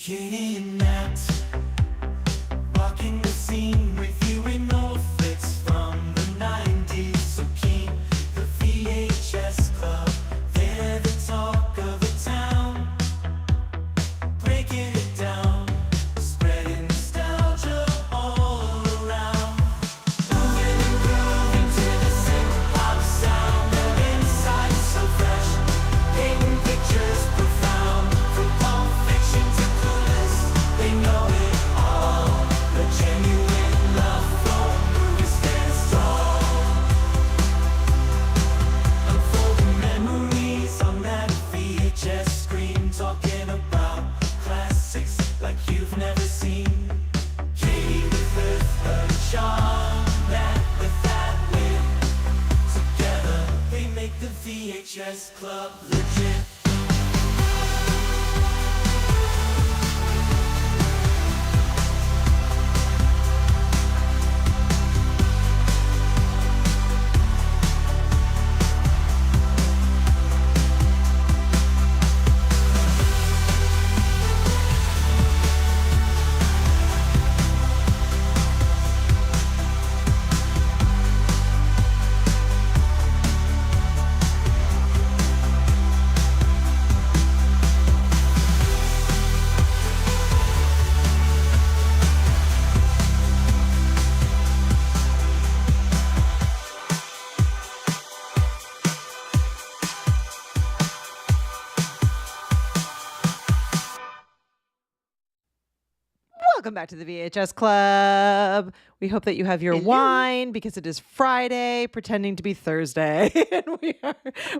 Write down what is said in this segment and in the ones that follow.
Katie and Nat, walking the scene with you in old flicks from the 90s. So keen, the VHS Club, they're the talk of the town. Breaking it down, spreading nostalgia all around. Moving and grooving to the synth-pop sound. Their insights so fresh, painting pictures profound. From Pulp Fiction to Clueless, they know it all. The genuine love for movies stands tall. Unfolding memories on that VHS screen, talking about classics like you've never seen. Katie with her charm, Nat with that wit. Together they make the VHS Club legit. Welcome back to the VHS Club. We hope that you have your wine because it is Friday, pretending to be Thursday, and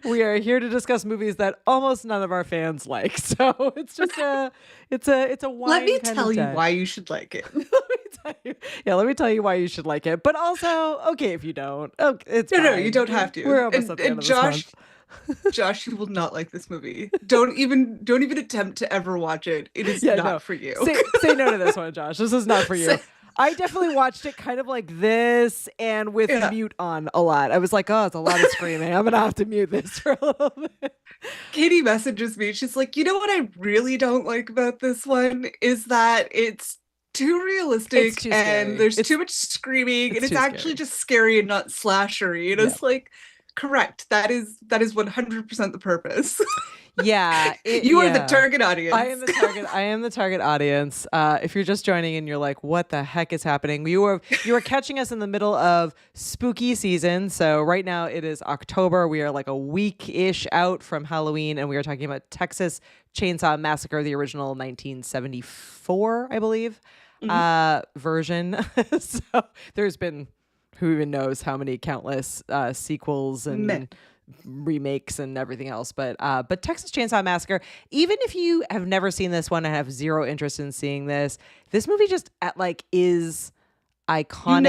we are here to discuss movies that almost none of our fans like. So it's just it's a wine. Let me kind tell of you day. why you should like it. Let me tell you why you should like it. But also, okay, if you don't, it's No, fine. you don't have to. We're almost at the end of this month. Josh, you will not like this movie. Don't even attempt to ever watch it. It is not for you. Say no to this one, Josh. This is not for you. I definitely watched it kind of like this and with mute on a lot. I was like, oh, it's a lot of screaming. I'm gonna have to mute this for a little bit. Katie messages me. She's like, you know what I really don't like about this one is that it's too realistic and there's too much screaming and it's actually just scary and not slashery. And it's like, correct. That is 100% the purpose. Yeah. You are the target audience. I am the target audience. If you're just joining and you're like, what the heck is happening? You are catching us in the middle of spooky season. So right now it is October. We are like a week-ish out from Halloween, and we are talking about Texas Chainsaw Massacre, the original 1974, I believe, version. So there's been who even knows how many countless sequels and remakes and everything else. But Texas Chainsaw Massacre, even if you have never seen this one and have zero interest in seeing this movie just is iconic.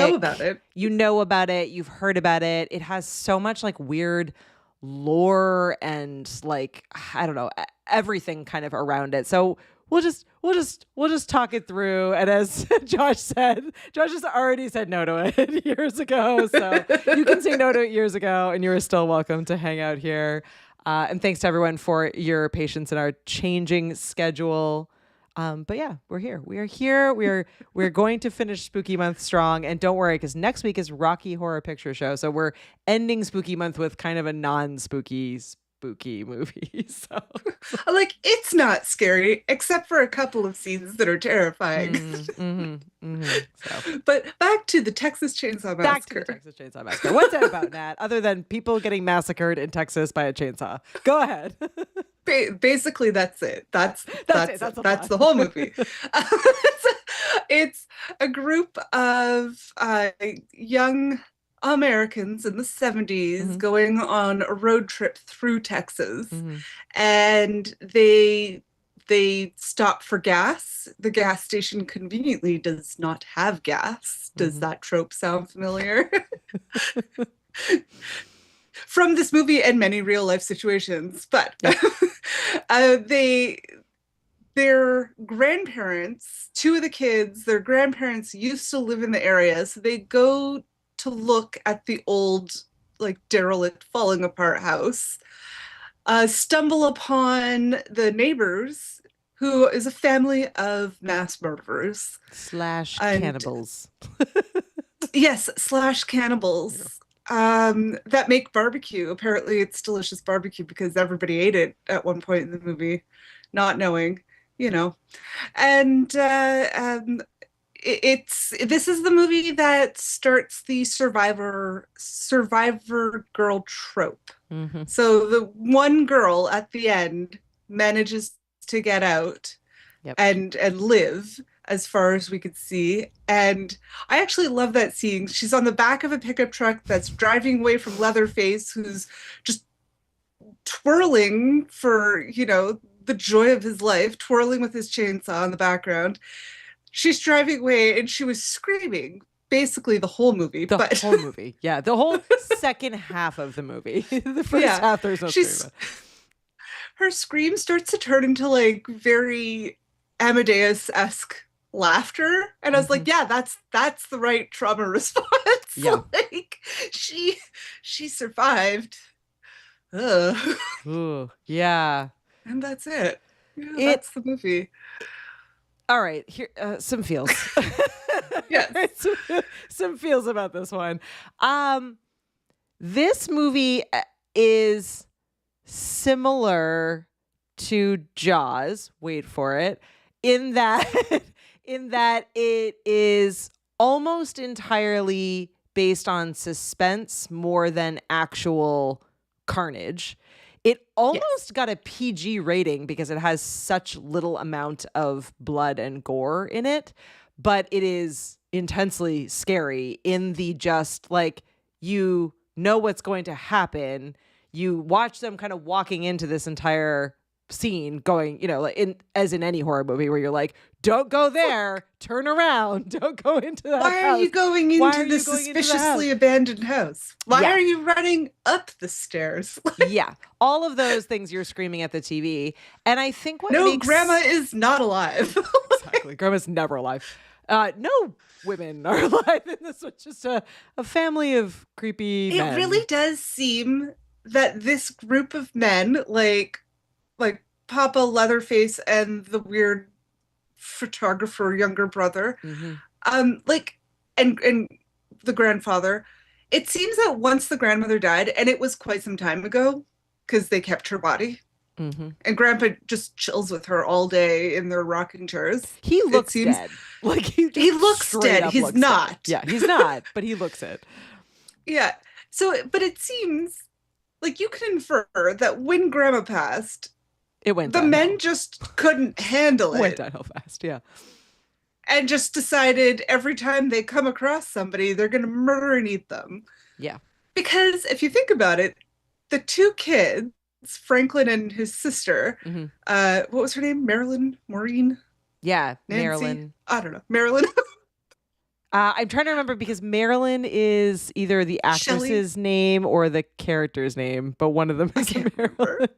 You know about it. You've heard about it. It has so much like weird lore and like, I don't know, everything kind of around it. So we'll just talk it through. And as Josh said, Josh has already said no to it years ago. So you can say no to it years ago, and you're still welcome to hang out here. And thanks to everyone for your patience in our changing schedule. But yeah, we're here. We are here. We're going to finish Spooky Month strong. And don't worry, because next week is Rocky Horror Picture Show. So we're ending Spooky Month with kind of a non-spooky movie. So like, it's not scary except for a couple of scenes that are terrifying. So. But back to the Texas Chainsaw Massacre. What's that about, Nat? Other than people getting massacred in Texas by a chainsaw. Go ahead. Basically, that's it. That's the whole movie. It's a group of young Americans in the 70s going on a road trip through Texas, and they stop for gas. The gas station conveniently does not have gas. Does that trope sound familiar? From this movie and many real life situations. But their grandparents, two of the kids, their grandparents used to live in the area, so they go to look at the old, like, derelict, falling apart house, stumble upon the neighbors who is a family of mass murderers. Slash And cannibals. yes, slash Yeah. cannibals that make barbecue. Apparently, it's delicious barbecue because everybody ate it at one point in the movie, not knowing, you know. And it's this is the movie that starts the survivor girl trope. Hmm. So the one girl at the end manages to get out Yep. and live as far as we could see. And I actually love that scene. She's on the back of a pickup truck that's driving away from Leatherface, who's just twirling for, the joy of his life, twirling with his chainsaw in the background. She's driving away and she was screaming basically the whole movie, The but whole movie. Yeah. The whole second half of the movie. The first yeah, half, there's no she's screaming. her scream starts to turn into like very Amadeus-esque laughter. And I was Hmm. like, yeah, that's the right trauma response. Yeah. Like she survived. Ugh. Ooh. Yeah. And that's it. Yeah, It that's the movie. All right, here some feels. Yes. some, some feels about this one. Um, this movie is similar to Jaws. Wait for it. In that, in that it is almost entirely based on suspense more than actual carnage. It Yes. almost got a PG rating because it has such little amount of blood and gore in it, but it is intensely scary in the just like you know what's going to happen. You watch them kind of walking into this entire scene going, like as in any horror movie where you're like, don't go there, turn around, don't go into that Why are house. you going Why are into you this going into the house? suspiciously abandoned house? Why Yeah. are you running up the stairs? Yeah, all of those things you're screaming at the TV. And I think what No, grandma makes is not alive. exactly grandma's never alive. No women are alive in this. It's just a family of creepy It men. really does seem that this group of men, like Papa Leatherface and the weird photographer younger brother, Hmm. like and the grandfather, it seems that once the grandmother died, and it was quite some time ago, because they kept her body, Hmm. and grandpa just chills with her all day in their rocking chairs. He It looks seems dead. Like he he just looks straight dead. up He's looks dead. not. Yeah, he's not, but he looks it. Yeah. So, but it seems like you can infer that when grandma passed, It went the men downhill. just couldn't handle Went it downhill fast. Yeah. and just decided every time they come across somebody, they're going to murder and eat them. Yeah. Because if you think about it, the two kids, Franklin and his sister, Hmm. what was her name? Marilyn? Maureen? Yeah. Nancy? Marilyn. I don't know. Marilyn? I'm trying to remember because Marilyn is either the Shelley? actress's name or the character's name, but one of them I is can't remember. Marilyn.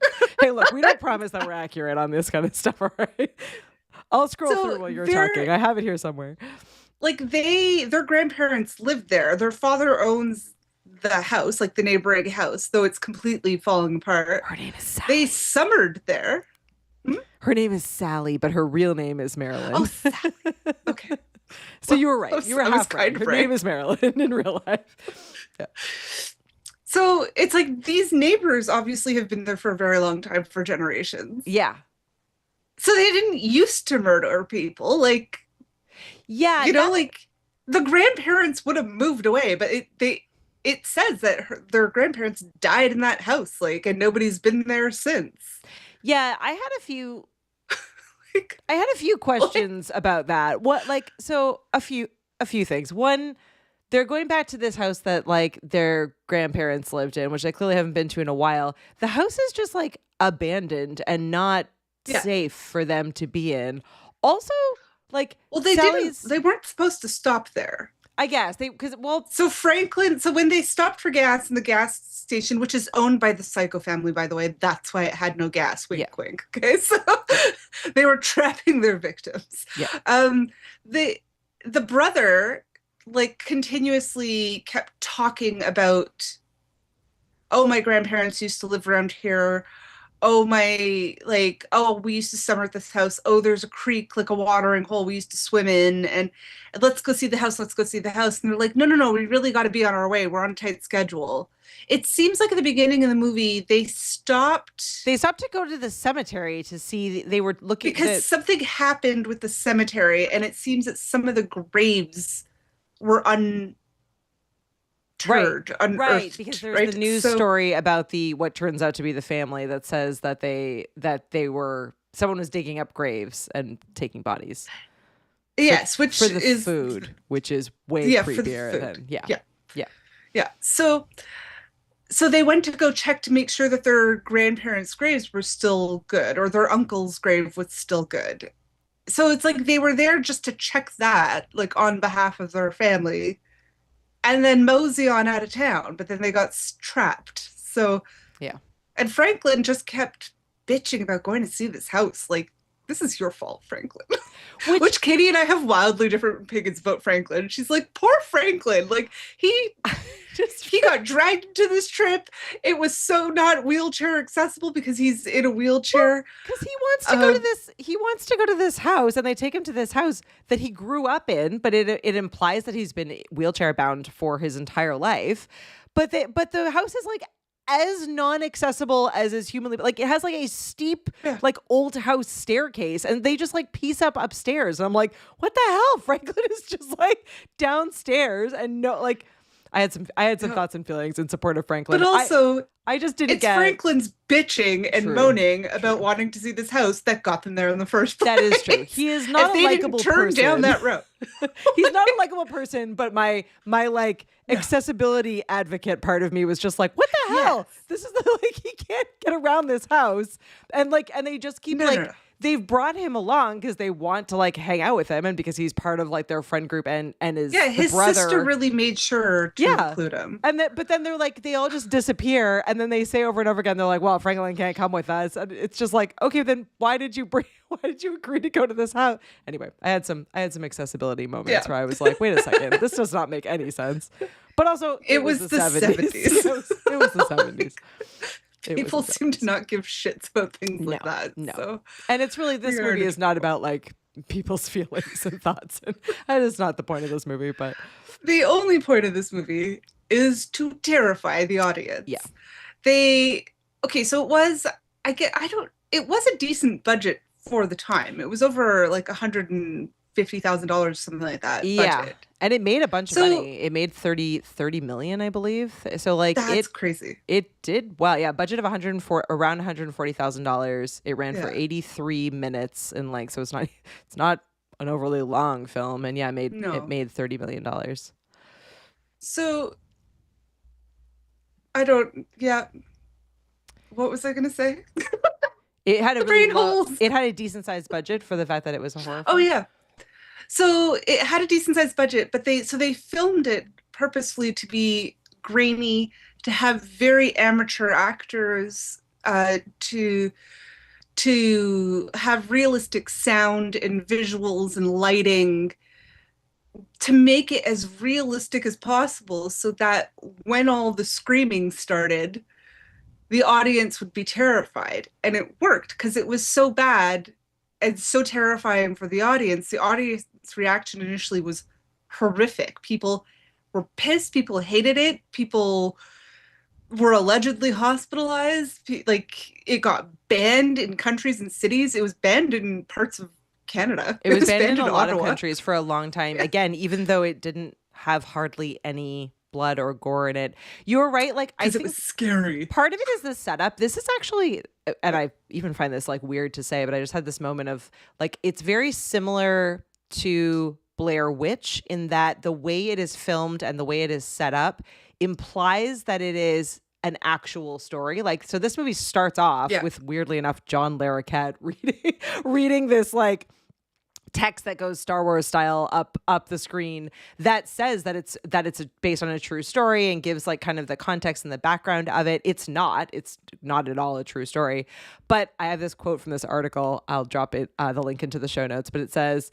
Hey, look, we don't promise that we're accurate on this kind of stuff, all right? I'll scroll through So while you're talking. they're I have it here somewhere. like their grandparents lived there. Their father owns the house, like the neighboring house, though it's completely falling apart. Her name is They Sally. summered there. Hmm? Her name is Sally, but her real name is Oh, Marilyn. Sally. Okay. So Well, you were right. You were I was half right. kind of Her right. name is Marilyn in real life. Yeah. So it's like these neighbors obviously have been there for a very long time, for generations. Yeah. So they didn't used to murder people. Like, Yeah. like the grandparents would have moved away, but it says that their grandparents died in that house, like, and nobody's been there since. Yeah. I had a few Like, questions about that. What so a few things. One, they're going back to this house that like their grandparents lived in, which I clearly haven't been to in a while. The house is just like abandoned and not yeah. safe for them to be in. Also, like Well, they Sally's, didn't. They weren't supposed to stop there. I guess they because So when they stopped for gas in the gas station, which is owned by the Psycho family, by the way, that's why it had no gas. Wink, yeah, wink. Okay, so they were trapping their victims. yeah, The brother like continuously kept talking about, oh, my grandparents used to live around here. oh my, like, oh, we used to summer at this house. Oh, there's a creek, like a watering hole we used to swim in, and let's go see the house, let's go see the house. And they're like, no, no, no, we really got to be on our way. We're on a tight schedule. It seems like at the beginning of the movie they stopped They stopped to go to the cemetery to see. They were looking because something happened with the cemetery, and it seems that some of the graves were right, unearthed, right, because there's right? the news So, story about the what turns out to be the family that says that they were someone was digging up graves and taking bodies yes, which for the is food, which is way yeah, for the creepier food. than yeah. Yeah, Yeah. yeah. So they went to go check to make sure that their grandparents' graves were still good or their uncle's grave was still good. So it's like they were there just to check that, like on behalf of their family, and then mosey on out of town. But then they got trapped. So, Yeah. and Franklin just kept bitching about going to see this house. Like, this is your fault, Franklin. Which Katie and I have wildly different opinions about Franklin. She's like, poor Franklin. Like, he got dragged to this trip. It was so not wheelchair accessible because he's in a wheelchair. Because he wants to go to this. He wants to go to this house, and they take him to this house that he grew up in. But it implies that he's been wheelchair bound for his entire life. But the house is like as non-accessible as is humanly, like it has like a steep like old house staircase, and they just like piece up upstairs, and I'm like, what the hell? Franklin is just like downstairs, and no, like I had some thoughts and feelings in support of Franklin, but also I just didn't it's get Franklin's bitching and True, moaning about wanting to see this house that got them there in the first place. That is true. He is not if a they likable didn't turn person. down that road. He's not a likable person, but my like accessibility advocate part of me was just like, what the hell? Yes. This is like he can't get around this house, and they just keep No. They've brought him along because they want to like hang out with him, and because he's part of like their friend group, and his His brother. sister really made sure to include him. And but then they're like, they all just disappear, and then they say over and over again, they're like, well, Franklin can't come with us, and it's just like, okay, then why did you agree to go to this house? Anyway, I had some accessibility moments where I was like, wait a second, this does not make any sense. But also, it was the 70s. It was the 70s. People seem to not give shits about things like that. No. So and it's really, this movie is not about like people's feelings and thoughts. And that is not the point of this movie, but the only point of this movie is to terrify the audience. Yeah. So it was a decent budget for the time. It was over like $150,000, something like that. Yeah. Budget. And it made a bunch of money. It made 30 million, I believe. So like that's crazy. It did well. Yeah, budget of around $140,000. It ran for 83 minutes, and like, so it's not an overly long film, and it made $30 million. So what was I gonna say? It had holes. It had a decent sized budget for the fact that it was a horror film. Oh yeah. So it had a decent sized budget, but they filmed it purposefully to be grainy, to have very amateur actors, to have realistic sound and visuals and lighting, to make it as realistic as possible, so that when all the screaming started, the audience would be terrified. And it worked because it was so bad and so terrifying for the audience. The audience reaction initially was horrific. People were pissed. People hated it. People were allegedly hospitalized. Like, it got banned in countries and cities. It was banned in parts of Canada. It was banned in a lot of Ottawa. countries for a long time. Again, even though it didn't have hardly any blood or gore in it. You were right. Like, I think it was scary. Part of it is the setup. This is actually, and I even find this like weird to say, but I just had this moment of like, it's very similar to Blair Witch in that the way it is filmed and the way it is set up implies that it is an actual story. Like, so this movie starts off with, weirdly enough, John Larroquette reading this like text that goes Star Wars style up the screen that says that it's based on a true story and gives like kind of the context and the background of it. It's not at all a true story. But I have this quote from this article. I'll drop it, the link into the show notes, but it says,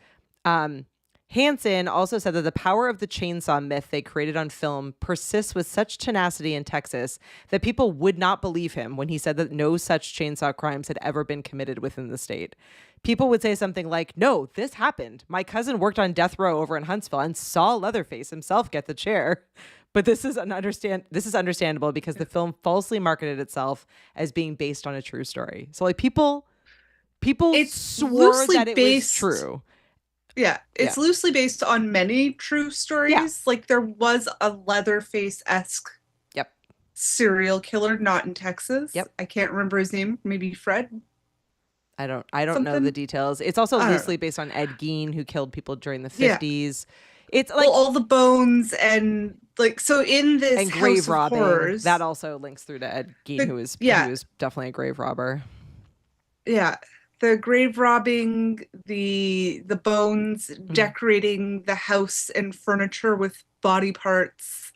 Hansen also said that the power of the chainsaw myth they created on film persists with such tenacity in Texas that people would not believe him when he said that no such chainsaw crimes had ever been committed within the state. People would say something like, "No, this happened. My cousin worked on death row over in Huntsville and saw Leatherface himself get the chair." But this is understandable because the film falsely marketed itself as being based on a true story. So like people It's swore loosely that it was based- true. Yeah, it's loosely based on many true stories. Yeah. Like there was a Leatherface-esque Yep. serial killer, not in Texas. Yep. I can't remember his name. Maybe Fred. I don't know Something? the details. It's also I don't loosely based on Ed Gein, who killed people during the Yeah. 50s. It's like Well, all the bones and like so in this and House grave of robbing. Horrors, That also links through to Ed Gein, who was definitely a grave robber. yeah, the grave robbing, the bones, decorating the house and furniture with body parts.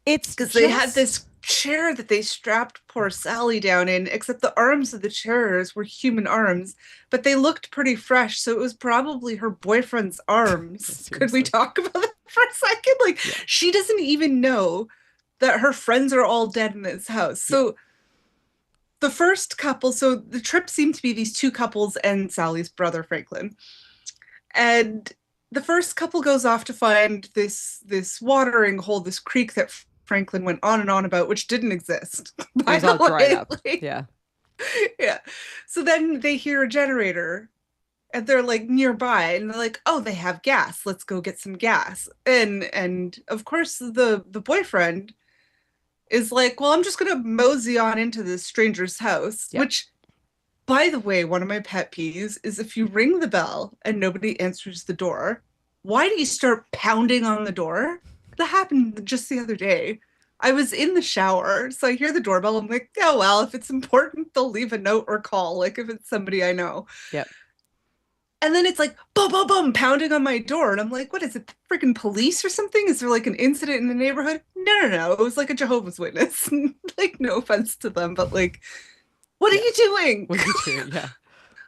It's Because they had this chair that they strapped poor Sally down in, except the arms of the chairs were human arms, but they looked pretty fresh, so it was probably her boyfriend's arms. Could we Seriously. talk about that for a second? Like, she doesn't even know that her friends are all dead in this house. So the first couple, so the trip seemed to be these two couples and Sally's brother, Franklin. And the first couple goes off to find this watering hole, this creek that Franklin went on and on about, which didn't exist. It was all dried up. Like, Yeah. yeah. So then they hear a generator and they're like nearby and they're like, oh, they have gas. Let's go get some gas. And of course the boyfriend is like, well, I'm just gonna mosey on into this stranger's house, Yep. which, by the way, one of my pet peeves is if you ring the bell and nobody answers the door, why do you start pounding on the door? That happened just the other day. I was in the shower, so I hear the doorbell. I'm like, oh, well, if it's important, they'll leave a note or call, like if it's somebody I know. Yep. And then it's like, boom, boom, boom, pounding on my door. And I'm like, what is it, freaking police or something? Is there like an incident in the neighborhood? No. It was like a Jehovah's Witness. Like, no offense to them, but like, what are you doing? What are you doing? Yeah.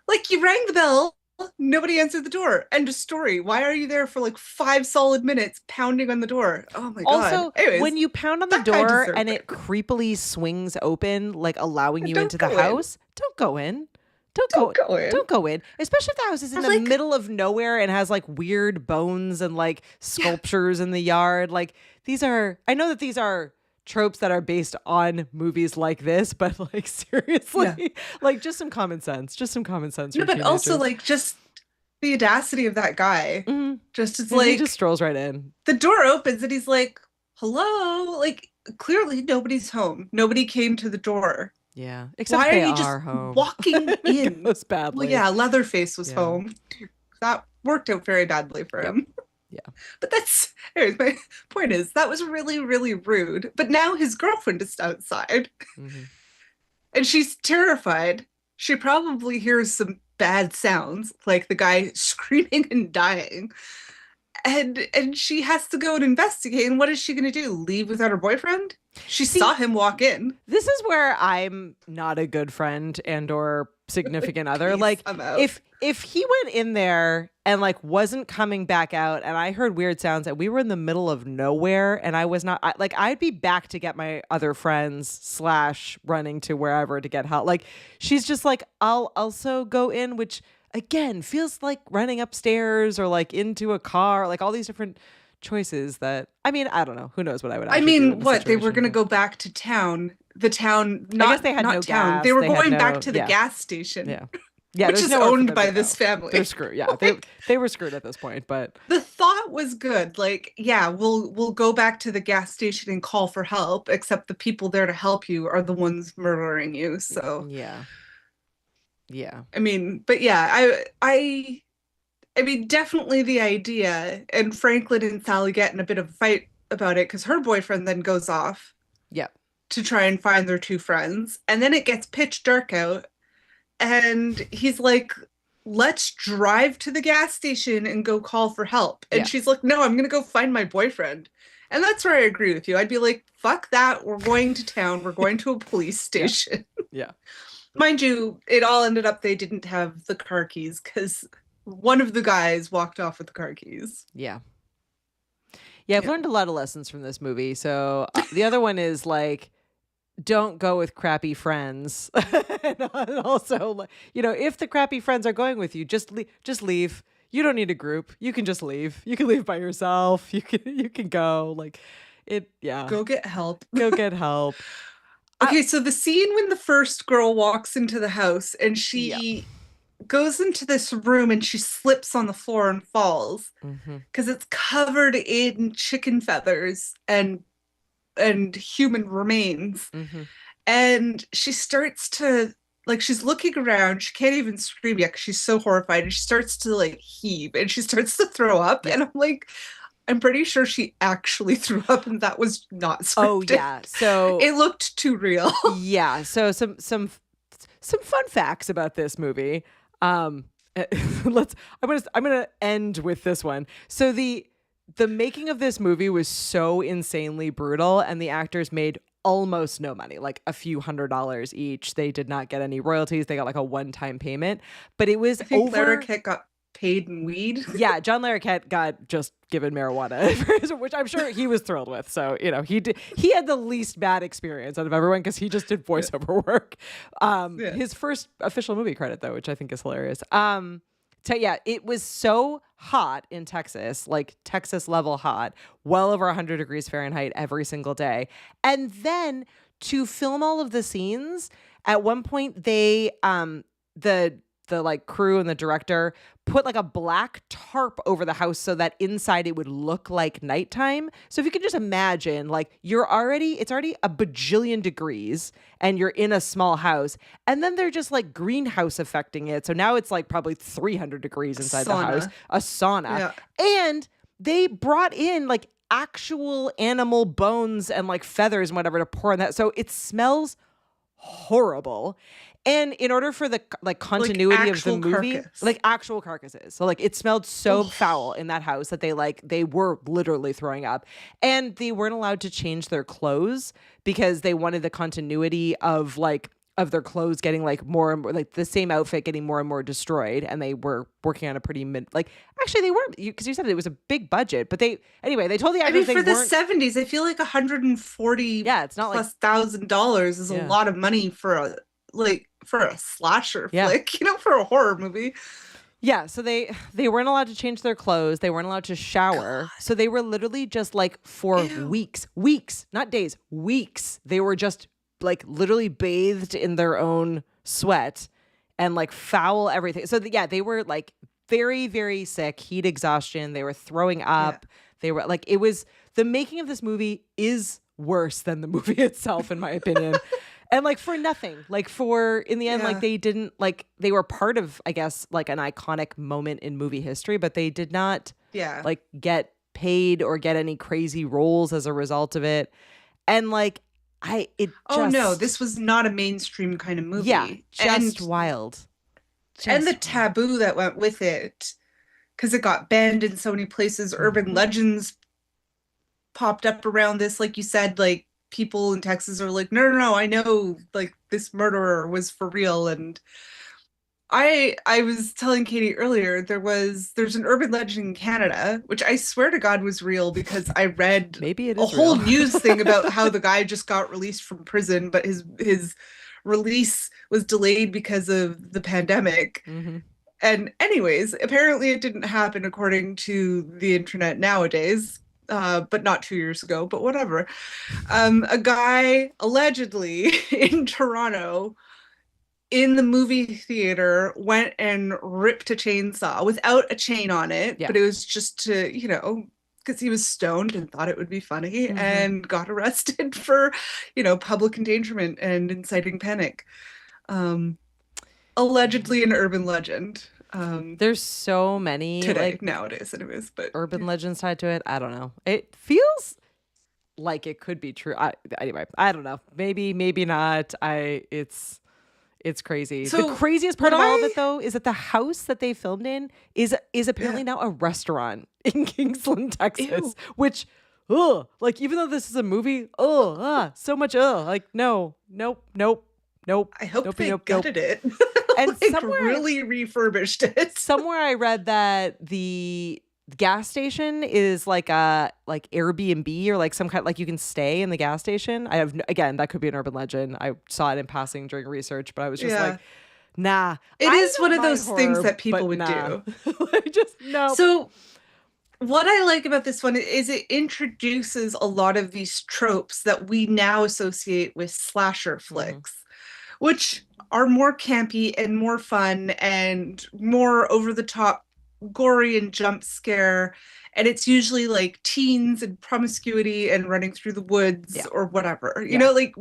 Like, you rang the bell, nobody answered the door. End of story. Why are you there for like 5 solid minutes pounding on the door? Oh my God. Also, Anyways, when you pound on the that guy door deserved and it. it creepily swings open, like allowing you Don't into the go in. house, don't go in. Don't go in. Don't go in. Especially if the house is in I the like- middle of nowhere and has like weird bones and like sculptures in the yard. Like I know that these are tropes that are based on movies like this, but like seriously, like just some common sense. Just some common sense. No, for but also teenagers. like just the audacity of that guy. Mhm. Just it's And he like just strolls right in. the door opens and he's like, hello? Like, clearly nobody's home. Nobody came to the door. Yeah. Except Why they are you just home. walking in? It goes badly. Well, yeah, Leatherface was Yeah. home. That worked out very badly for him. Yeah. But anyways, my point is, that was really, really rude. But now his girlfriend is outside Mhm. and she's terrified. She probably hears some bad sounds, like the guy screaming and dying. And she has to go and investigate. And what is she going to do? Leave without her boyfriend? She saw him walk in. This is where I'm not a good friend and or significant other. Peace, Like I'm out. if he went in there and like wasn't coming back out and I heard weird sounds and we were in the middle of nowhere and I was not like I'd be back to get my other friends / running to wherever to get help. Like she's just like, I'll also go in, which again feels like running upstairs or like into a car, like all these different choices that I mean, I don't know. Who knows what I would I actually do in mean, this what? They were situation, going to but- go back to town. The town, not, guess they had not no town. gas, They were they had going no- back to the yeah. gas station. Yeah. Yeah, Which there's is nowhere for owned them by to this go. family. They're screwed. Yeah, they were screwed at this point. But The thought was good. Like, yeah, we'll go back to the gas station and call for help, except the people there to help you are the ones murdering you. So, yeah, I mean, but yeah, I mean, definitely the idea, and Franklin and Sally get in a bit of a fight about it because her boyfriend then goes off yeah, to try and find their two friends. And then it gets pitch dark out. And he's like, let's drive to the gas station and go call for help. And Yeah. she's like, no, I'm going to go find my boyfriend. And that's where I agree with you. I'd be like, fuck that. We're going to town. We're going to a police station. yeah. Mind you, it all ended up they didn't have the car keys because one of the guys walked off with the car keys. Yeah. Yeah, I've learned a lot of lessons from this movie. So the other one is like, don't go with crappy friends. And also, if the crappy friends are going with you, just leave. You don't need a group. You can just leave. You can leave by yourself. You can go. Like it. Yeah. Go get help. Go get help. Okay, so the scene when the first girl walks into the house and she Yeah. goes into this room and she slips on the floor and falls because it's covered in chicken feathers and human remains. And she starts to, like, she's looking around. She can't even scream yet because she's so horrified. And she starts to, like, heave and she starts to throw up. And I'm like, I'm pretty sure she actually threw up and that was not scripted. Oh, yeah. So it looked too real. Yeah. So some fun facts about this movie. I'm gonna end with this one. So the making of this movie was so insanely brutal, and the actors made almost no money, like a few $100s each. They did not get any royalties. They got like a one-time payment, but it was I think Larroquette got paid in weed. Yeah, John Larroquette got just given marijuana, which I'm sure he was thrilled with. So, he had the least bad experience out of everyone because he just did voiceover work. His first official movie credit, though, which I think is hilarious. It was so hot in Texas, like Texas level hot, well over 100 degrees Fahrenheit every single day. And then to film all of the scenes, at one point they, the like crew and the director put like a black tarp over the house so that inside it would look like nighttime. So if you can just imagine, like it's already a bajillion degrees and you're in a small house, and then they're just like greenhouse affecting it. So now it's like probably 300 degrees inside the house, a sauna. Yeah. And they brought in like actual animal bones and like feathers and whatever to pour on that. So it smells horrible. And in order for the like continuity of the movie, like actual carcasses. So like it smelled so foul in that house that they were literally throwing up, and they weren't allowed to change their clothes because they wanted the continuity of their clothes getting like more and more, like the same outfit getting more and more destroyed. And they were working on a pretty actually they weren't, because you said it was a big budget, but they told the actors for the 70s, I feel like 140 it's not plus $1,000 is a lot of money for a slasher flick, for a horror movie. Yeah, so they weren't allowed to change their clothes. They weren't allowed to shower. God. So they were literally just like for weeks, not days, weeks. They were just like literally bathed in their own sweat and like foul everything. So they were like very, very sick, heat exhaustion. They were throwing up. They were like, the making of this movie is worse than the movie itself, in my opinion. And like for nothing, like in the end, like they didn't, like they were part of, I guess, like an iconic moment in movie history, but they did not like get paid or get any crazy roles as a result of it. And like, this was not a mainstream kind of movie. Yeah, just wild. And the taboo that went with it, because it got banned in so many places. Urban legends popped up around this, like you said, like people in Texas are like, no, I know, like this murderer was for real. And I was telling Katie earlier, there's an urban legend in Canada, which I swear to God was real, because I read maybe it is a whole real. news thing about how the guy just got released from prison, but his release was delayed because of the pandemic. And anyways, apparently it didn't happen according to the internet nowadays. But not 2 years ago, but whatever. A guy allegedly in Toronto in the movie theater went and ripped a chainsaw without a chain on it, but it was just to, because he was stoned and thought it would be funny, and got arrested for, public endangerment and inciting panic. Allegedly an urban legend. There's so many today, nowadays, anyways, but urban legends tied to it. I don't know. It feels like it could be true. Anyway, I don't know. Maybe not. It's crazy. So the craziest part of all of it, though, is that the house that they filmed in is apparently now a restaurant in Kingsland, Texas. Which, like even though this is a movie, so much, like nope. I hope they gutted it. And like really refurbished it. somewhere I read that the gas station is like a Airbnb or like some kind, like you can stay in the gas station. Again, that could be an urban legend. I saw it in passing during research, but I was just Yeah. like, nah. It I is don't one of mind those things horror, that people but would nah. do. Like, just no. So what I like about this one is it introduces a lot of these tropes that we now associate with slasher flicks, which are more campy and more fun and more over the top, gory and jump scare. And it's usually like teens and promiscuity and running through the woods Yeah. or whatever, Yeah. like,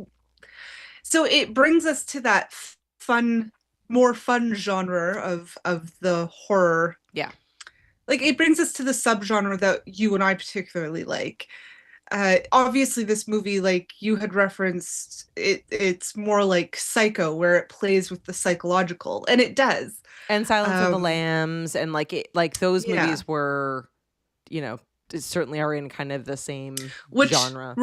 so it brings us to that fun, more fun genre of the horror. Yeah. Like it brings us to the subgenre that you and I particularly like. Obviously this movie, like you had referenced, it's more like Psycho, where it plays with the psychological, and it does. And Silence of the Lambs, and like those Yeah. movies were, certainly are in kind of the same Which genre.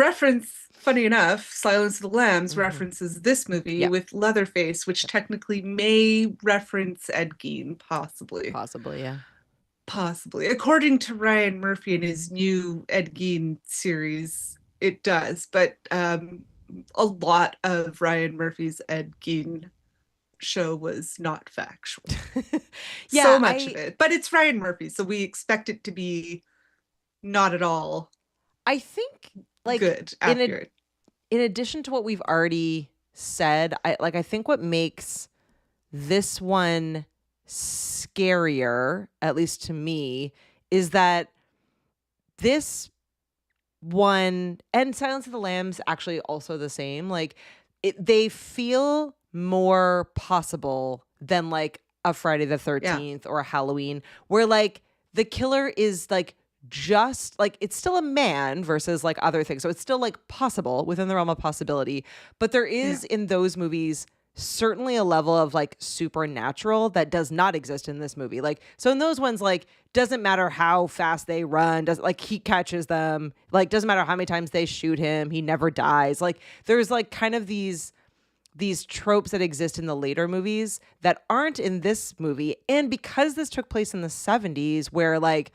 funny enough, Silence of the Lambs references this movie with Leatherface, which technically may reference Ed Gein, possibly. Possibly, yeah. Possibly. According to Ryan Murphy in his new Ed Gein series, it does. But a lot of Ryan Murphy's Ed Gein show was not factual. Yeah, so much of it. But it's Ryan Murphy, so we expect it to be not at all I think like good, accurate. In addition to what we've already said, I think what makes this one scarier, at least to me, is that this one and Silence of the Lambs actually also the same. Like they feel more possible than like a Friday the 13th or a Halloween, where like the killer is like just like it's still a man versus like other things. So it's still like possible within the realm of possibility. But there is in those movies certainly a level of like supernatural that does not exist in this movie. Like, so in those ones, like, doesn't matter how fast they run, doesn't like he catches them, like, doesn't matter how many times they shoot him, he never dies. Like, there's like kind of these tropes that exist in the later movies that aren't in this movie. And because this took place in the 70s, where like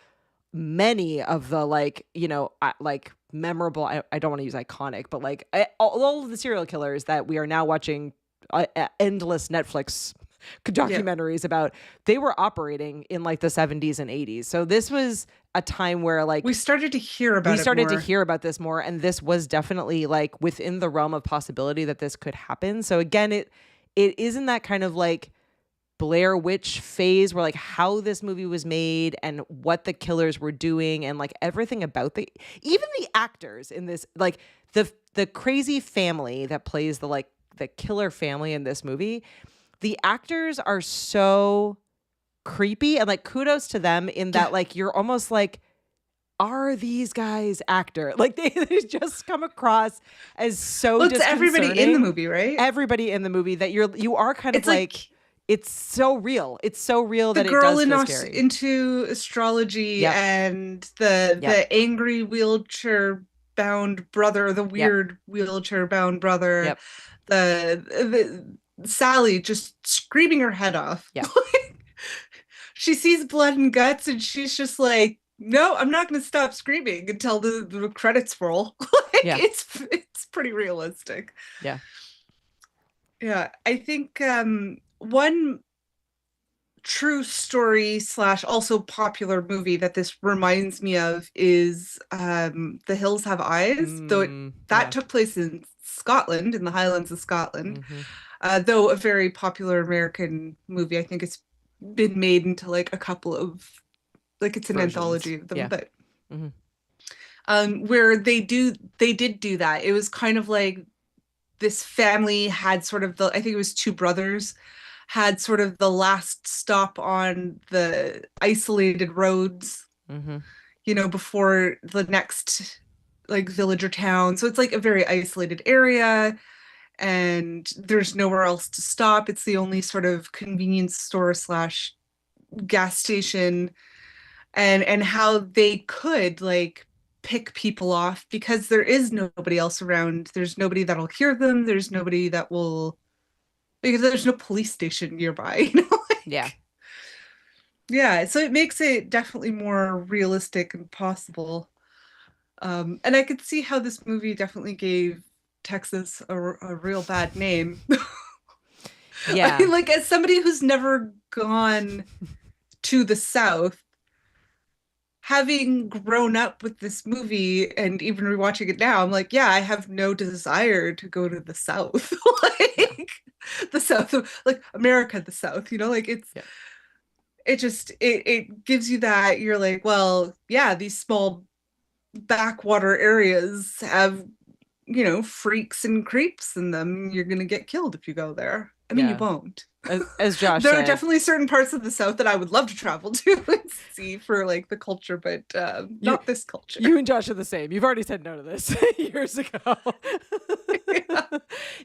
many of the like, like memorable, I don't want to use iconic, but like all of the serial killers that we are now watching endless Netflix documentaries about, they were operating in like the 70s and 80s. So this was a time where like we started to hear about this more, and this was definitely like within the realm of possibility that this could happen. So again, it isn't that kind of like Blair Witch phase where like how this movie was made and what the killers were doing and like everything about even the actors in this, like the crazy family that plays the killer family in this movie, the actors are so creepy, and like kudos to them in that like you're almost like, are these guys actor? Like they just come across as so it's everybody in the movie, right? Everybody in the movie that you are kind of like it's so real. It's so real that it girl does feel scary. into astrology and the angry wheelchair bound brother, the weird wheelchair bound brother. Yep. The Sally just screaming her head off. Yeah. She sees blood and guts and she's just like, no, I'm not going to stop screaming until the credits roll. It's pretty realistic. Yeah. Yeah. I think one true story / also popular movie that this reminds me of is The Hills Have Eyes, though that took place in Scotland, in the Highlands of Scotland. Though a very popular American movie. I think it's been made into like a couple of, like it's an anthology of them, but where they did do that. It was kind of like this family had sort of I think it was two brothers, had sort of the last stop on the isolated roads, before the next like village or town. So it's like a very isolated area and there's nowhere else to stop. It's the only sort of convenience store / gas station, and how they could like pick people off because there is nobody else around. There's nobody that'll hear them. There's nobody that will because there's no police station nearby, Yeah. Yeah, so it makes it definitely more realistic and possible. And I could see how this movie definitely gave Texas a real bad name. I Yeah. mean, like, as somebody who's never gone to the South, having grown up with this movie and even rewatching it now, I'm like, yeah, I have no desire to go to the South. Yeah. Like the South of like America, the South, like Yeah. it gives you that you're like, well, yeah, these small backwater areas have, freaks and creeps in them. You're gonna get killed if you go there. I mean, you Yeah. won't. As Josh There are said, definitely certain parts of the South that I would love to travel to and see for like the culture, but you not this culture. you and Josh are the same. You've already said no to this years ago. Yeah.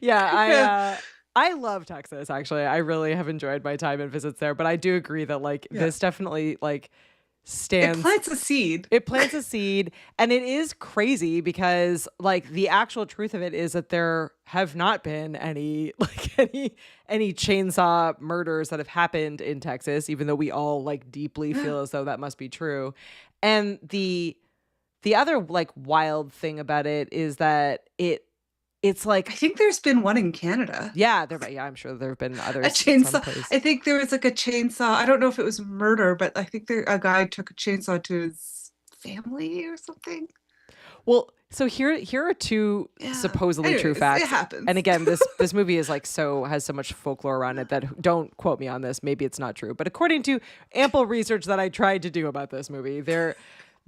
Yeah, Yeah. I love Texas actually. I really have enjoyed my time and visits there, but I do agree that like Yeah. this definitely like It stands plants a seed. it plants a seed, and it is crazy because like the actual truth of it is that there have not been any like any chainsaw murders that have happened in Texas, even though we all like deeply feel as though that must be true. And the other like wild thing about it is that it's I like think there's been one in Canada. yeah, I'm sure there have been A others chainsaw. someplace. I think there was like a chainsaw. I don't know if it was murder, but I think a guy took a chainsaw to his family or something. Well, so here are two Yeah. supposedly true Anyways, facts. it happens. And again, this movie is like has so much folklore around it that don't quote me on this. Maybe it's not true, but according to ample research that I tried to do about this movie,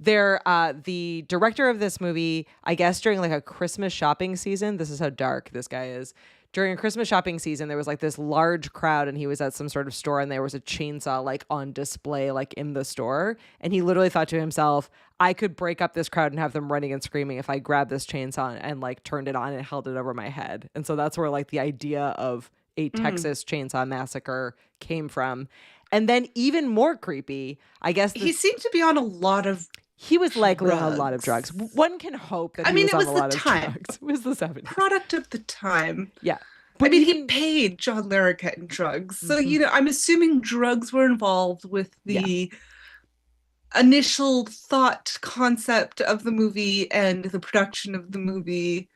the director of this movie, I guess during like a Christmas shopping season, this is how dark this guy is. During a Christmas shopping season, there was like this large crowd and he was at some sort of store and there was a chainsaw like on display, like in the store. And he literally thought to himself, I could break up this crowd and have them running and screaming if I grabbed this chainsaw and like turned it on and held it over my head. And so that's where like the idea of a Texas Chainsaw Massacre came from. And then even more creepy, I guess He seemed to be on a lot of. he was likely on a lot of drugs. One can hope that I he mean, was it on was a the lot of time. drugs. It was the 70s. Product of the time. Yeah. I mean, he even- paid John Larroquette in drugs. So, I'm assuming drugs were involved with the initial thought concept of the movie and the production of the movie.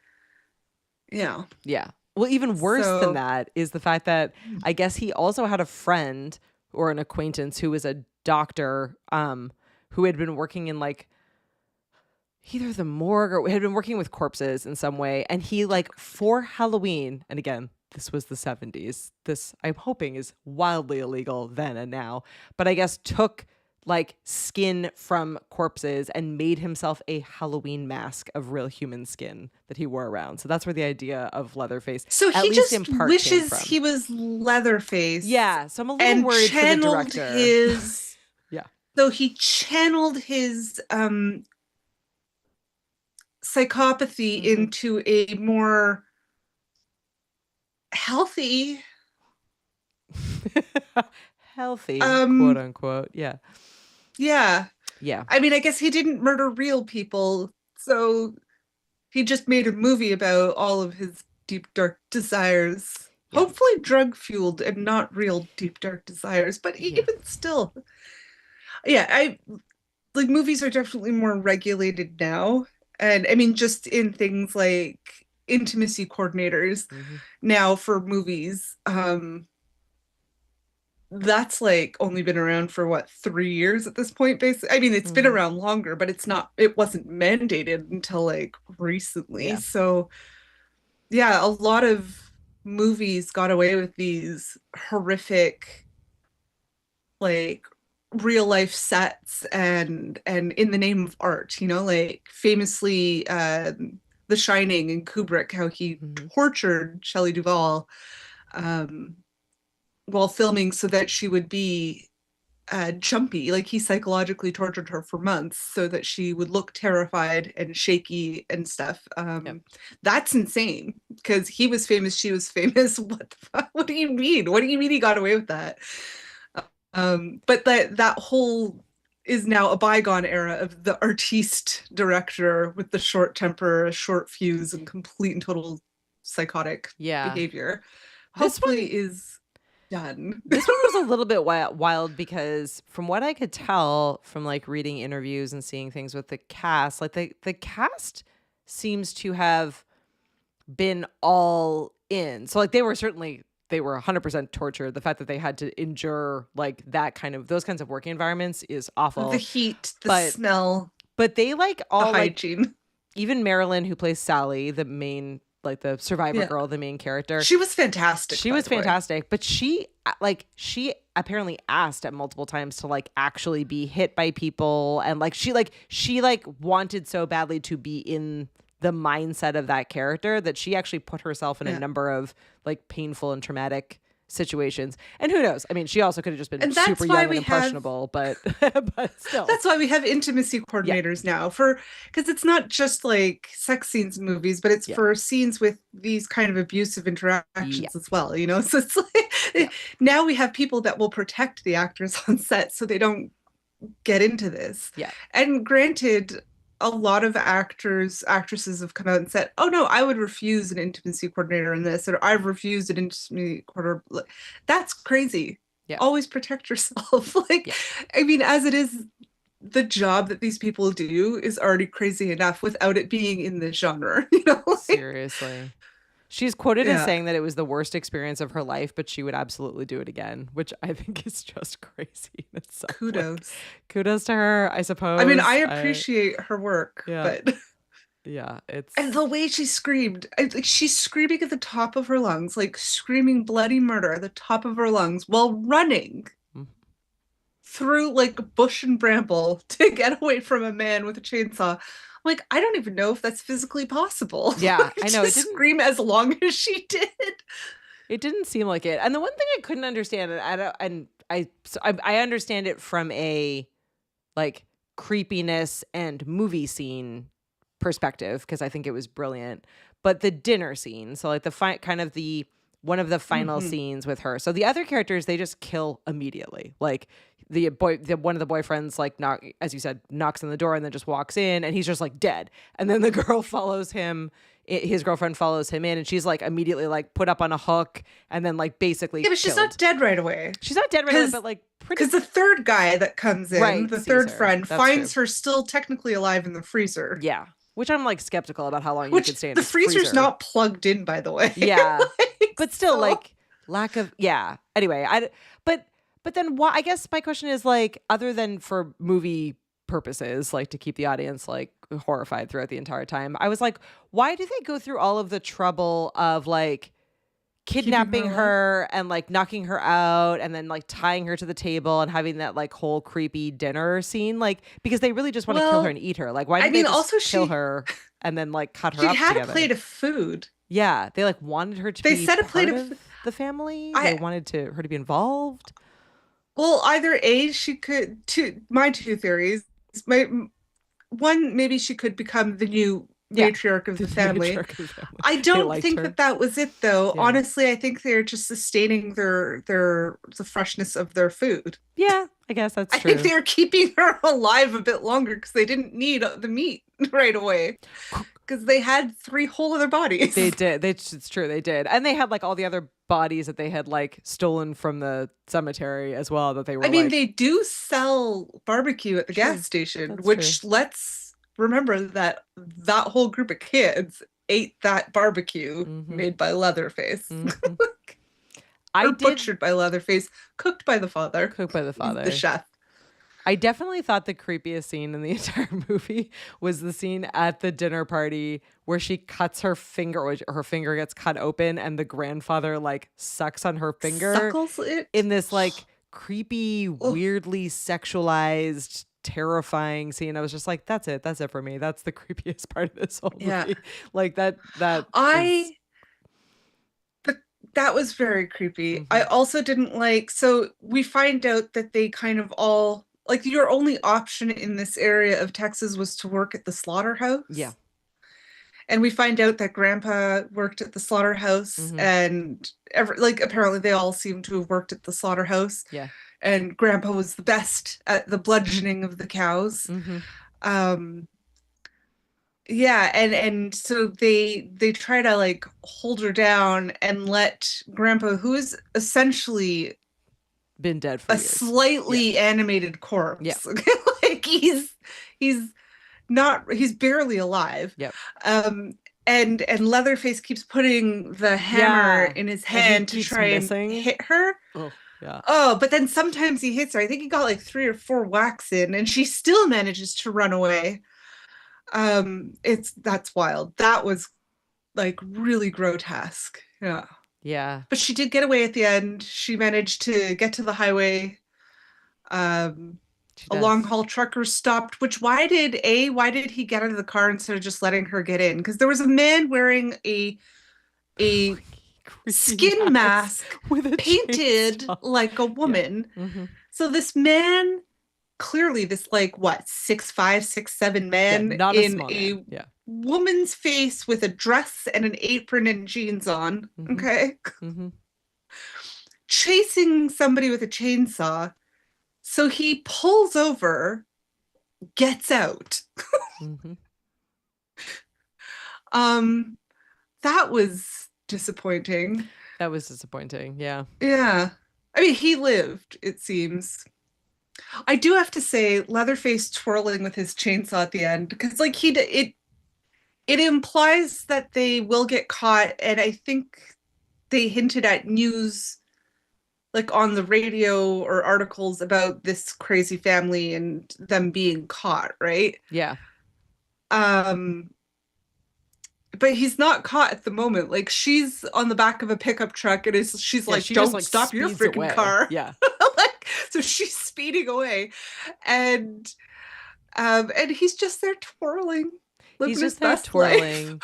Yeah. Yeah. Well, even worse So- than that is the fact that I guess he also had a friend or an acquaintance who was a doctor who had been working in like either the morgue or had been working with corpses in some way. And he like for Halloween, and again, this was the 70s. This I'm hoping is wildly illegal then and now, but I guess took like skin from corpses and made himself a Halloween mask of real human skin that he wore around. So that's where the idea of Leatherface, So at he least just in part, came wishes from. he was Leatherface. Yeah, so I'm a little And worried for the channeled director. his. Yeah. So he channeled his psychopathy into a more healthy. Healthy, quote unquote. Yeah. Yeah. Yeah. I mean, I guess he didn't murder real people, so he just made a movie about all of his deep, dark desires. Yeah. Hopefully drug fueled and not real deep, dark desires, but even still. Yeah, like movies are definitely more regulated now. And I mean, just in things like intimacy coordinators now for movies, that's like only been around for what, 3 years at this point, basically. I mean, it's been around longer, but it wasn't mandated until like recently. Yeah. So yeah, a lot of movies got away with these horrific, like real life sets and in the name of art, like famously The Shining and Kubrick, how he tortured Shelley Duvall while filming so that she would be jumpy. Like he psychologically tortured her for months so that she would look terrified and shaky and stuff. That's insane because he was famous, she was famous. What the fuck? What do you mean? What do you mean he got away with that? But that whole is now a bygone era of the artiste director with the short temper, short fuse, and complete and total psychotic behavior. This one hopefully is done. This one was a little bit wild because from what I could tell from like reading interviews and seeing things with the cast, like the cast seems to have been all in. So like they were 100% tortured. The fact that they had to endure like those kinds of working environments is awful. The heat, the smell, but they like all the like hygiene. even Marilyn, who plays Sally, the main like the survivor girl, the main character. She was fantastic. She was fantastic, but she apparently asked at multiple times to like actually be hit by people, and like she wanted so badly to be in the mindset of that character that she actually put herself in a number of like painful and traumatic situations. And who knows? I mean, she also could have just been super young and impressionable, but still. That's why we have intimacy coordinators now because it's not just like sex scenes in movies, but it's for scenes with these kind of abusive interactions as well, you know? So it's like now we have people that will protect the actors on set so they don't get into this. Yeah. And granted, a lot of actresses have come out and said, oh no, I would refuse an intimacy coordinator in this, or I've refused an intimacy coordinator. That's crazy. Yeah. Always protect yourself. I mean, as it is, the job that these people do is already crazy enough without it being in this genre, you know? Seriously. She's quoted as saying that it was the worst experience of her life, but she would absolutely do it again, which I think is just crazy. Kudos. Kudos to her, I suppose. I mean, I appreciate her work, but it's and the way she screamed, she's screaming at the top of her lungs, like screaming bloody murder at the top of her lungs while running through like bush and bramble to get away from a man with a chainsaw. Like, I don't even know if that's physically possible. Yeah, I know. It didn't scream as long as she did. It didn't seem like it. And the one thing I couldn't understand, and I understand it from a like creepiness and movie scene perspective because I think it was brilliant. But the dinner scene, so like one of the final scenes with her. So the other characters, they just kill immediately. Like one of the boyfriends, like as you said, knocks on the door and then just walks in, and he's just like dead. And then the girl follows him. His girlfriend follows him in, and she's like immediately like put up on a hook, and then like basically but she's killed. not dead right away. She's not dead right away, but like pretty. Because the third guy that comes in, the third friend, That's finds true. her still technically alive in the freezer. Yeah. Which I'm like skeptical about how long you could stay in the this freezer's freezer. not plugged in, by the way. Yeah, but still, like lack of Anyway, but then why? I guess my question is like, other than for movie purposes, like to keep the audience like horrified throughout the entire time, I was like, why do they go through all of the trouble of like kidnapping her and like knocking her out and then like tying her to the table and having that like whole creepy dinner scene, like because they really just want to kill her and eat her. Like why did they just kill her and then like cut her up together? She had a plate of food. Yeah, they like wanted her to be set a plate part of the family. They wanted her to be involved. Well, either she could, my two theories, one, maybe she could become the new matriarch of the family. I don't think that was it though. Yeah. Honestly, I think they're just sustaining the freshness of their food. Yeah, I guess that's true. I think they're keeping her alive a bit longer because they didn't need the meat right away. Because they had 3 whole other bodies. They did. It's true. They did. And they had like all the other bodies that they had like stolen from the cemetery as well. That they were. I mean, they do sell barbecue at the gas station, which let's remember that whole group of kids ate that barbecue made by Leatherface. Butchered by Leatherface, cooked by the father. The chef. I definitely thought the creepiest scene in the entire movie was the scene at the dinner party where she cuts her finger, or her finger gets cut open, and the grandfather like sucks on her finger. Suckles it? In this like creepy, weirdly sexualized, terrifying scene. I was just like, that's it for me. That's the creepiest part of this whole movie. Like that was very creepy. I also didn't like, so we find out that they kind of all, like, your only option in this area of Texas was to work at the slaughterhouse. Yeah. And we find out that Grandpa worked at the slaughterhouse, and apparently they all seem to have worked at the slaughterhouse. Yeah. And Grandpa was the best at the bludgeoning of the cows. Yeah, and so they try to like hold her down and let Grandpa, who is essentially Been dead for a years. Yeah. slightly animated Yeah. corpse. Like he's not he's barely alive. Yep. Um and Leatherface keeps putting the hammer Yeah. in his And he hand to keeps try and missing. hit her. Oh, yeah. Oh, but then sometimes he hits her. I think he got like 3 or 4 whacks in, and she still manages to run away. It's that's wild. That was like really grotesque. Yeah. Yeah. But she did get away at the end. She managed to get to the highway. Um, She a long does. haul trucker stopped, which why did he get out of the car instead of just letting her get in? Because there was a man wearing a Creepy skin mask mask with a painted chainsaw. like a Yeah. woman. Mm-hmm. So this man, clearly this like what, 6'5", 6'7" Yeah. man Not a in small man. a Yeah. woman's face with a dress and an apron and jeans on. Mm-hmm. Okay. Mm-hmm. Chasing somebody with a chainsaw. So he pulls over, gets out. Mm-hmm. Um, that was disappointing. That was disappointing. Yeah. Yeah. I mean, he lived, it seems. I do have to say, Leatherface twirling with his chainsaw at the end, because like it implies that they will get caught, and I think they hinted at news like on the radio or articles about this crazy family and them being caught, right? Yeah. Um, but he's not caught at the moment. Like she's on the back of a pickup truck and she's Yeah. like, She just "Don't like stop your speeds freaking away. car!" Yeah. Like so, she's speeding away, and and he's just there twirling, He's living his just there best life. twirling.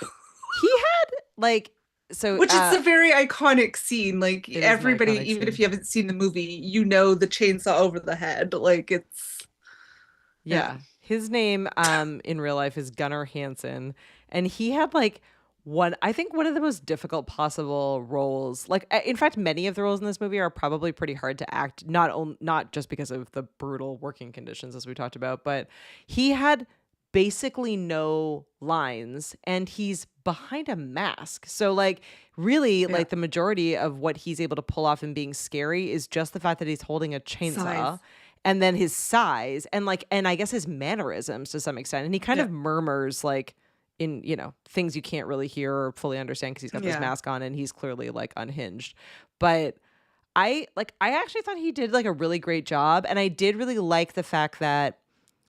He had like so Which is a very iconic scene. Like it is an everybody, iconic even if scene. you haven't seen the movie, you know the chainsaw over the head. Like it's yeah. Yeah. His name in real life is Gunnar Hansen, and he had like I think one of the most difficult possible roles. Like in fact many of the roles in this movie are probably pretty hard to act, not just because of the brutal working conditions as we talked about, but he had basically no lines and he's behind a mask. So like really Yeah. like the majority of what he's able to pull off in being scary is just the fact that he's holding a chainsaw Size. and then his size and I guess his mannerisms to some extent. And he kind Yeah. of murmurs like in, things you can't really hear or fully understand because he's got this Yeah. mask on and he's clearly like unhinged. But I actually thought he did like a really great job, and I did really like the fact that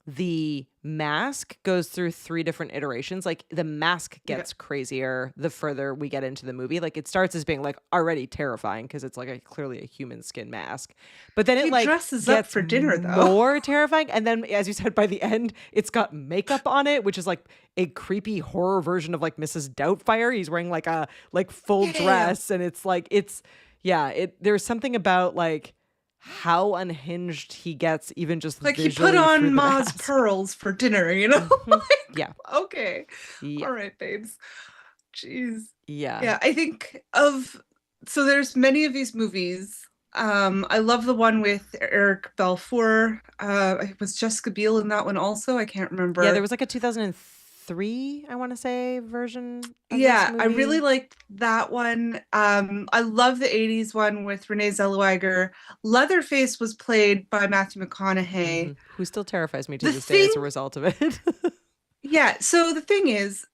the mask goes through 3 different iterations. Like the mask gets crazier the further we get into the movie. Like it starts as being like already terrifying because it's like clearly a human skin mask, but then He it like dresses up gets for dinner, though. more terrifying. And then, as you said, by the end, it's got makeup on it, which is like a creepy horror version of like Mrs. Doubtfire. He's wearing like a full Yeah. dress, and it's like there's something about like how unhinged he gets even just Like he visually put through on the Ma's mask. pearls for dinner, you know? Yeah. Okay. Yeah. All right, babes. Jeez. Yeah. Yeah, I think of so there's many of these movies. I love the one with Eric Balfour. Was Jessica Biel in that one also? I can't remember. Yeah, there was like a 2003, I want to say, version of this Yeah, I movie. really liked that one. I love the 80s one with Renee Zellweger. Leatherface was played by Matthew McConaughey. Who still terrifies me to The this day as a thing, result of it. yeah, so the thing is,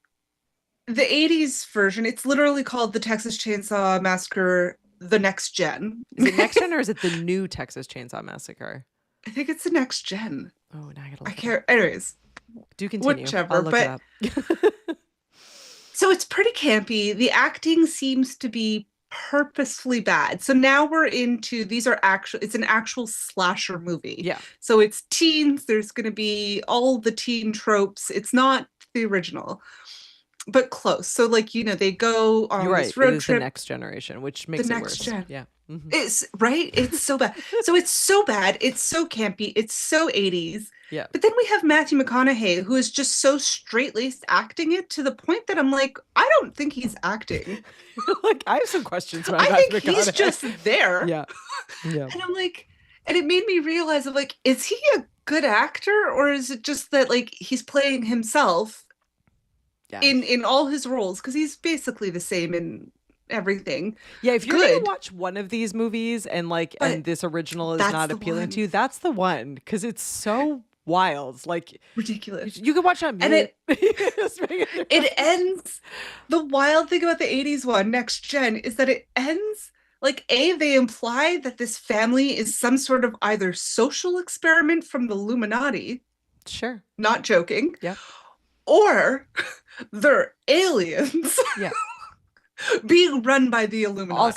the 80s version, it's literally called the Texas Chainsaw Massacre The Next Gen. Is it next gen or is it the new Texas Chainsaw Massacre? I think it's the next gen. Oh, now I gotta I look it can't, anyways, up. Do continue. whichever, I'll look but it up. so it's pretty campy. The acting seems to be purposefully bad. So now we're into it's an actual slasher movie. Yeah. So it's teens, there's going to be all the teen tropes. It's not the original, but close. So like, they go on You're right. this road It is trip. the next generation, which makes The it next worse. gen. Yeah. Mhm. It's right. It's so bad. So it's so bad. It's so campy. It's so 80s. Yeah. But then we have Matthew McConaughey, who is just so straight-laced acting it to the point that I'm like, I don't think he's acting. Like I have some questions about I Matthew think he's McConaughey. just there. Yeah. Yeah. And I'm like, and it made me realize, I'm like, is he a good actor, or is it just that like he's playing himself Yeah. in all his roles, because he's basically the same in everything. Yeah, if you're Good, gonna watch one of these movies and but this original is that's not the appealing to one. you, that's the one because it's so wild. Like Ridiculous. you can watch on And mute. it ends. The wild thing about the 80s one, Next Gen, is that it ends like they imply that this family is some sort of either social experiment from the Illuminati, Sure. not joking, Yeah. or they're aliens Yeah. being run by the Also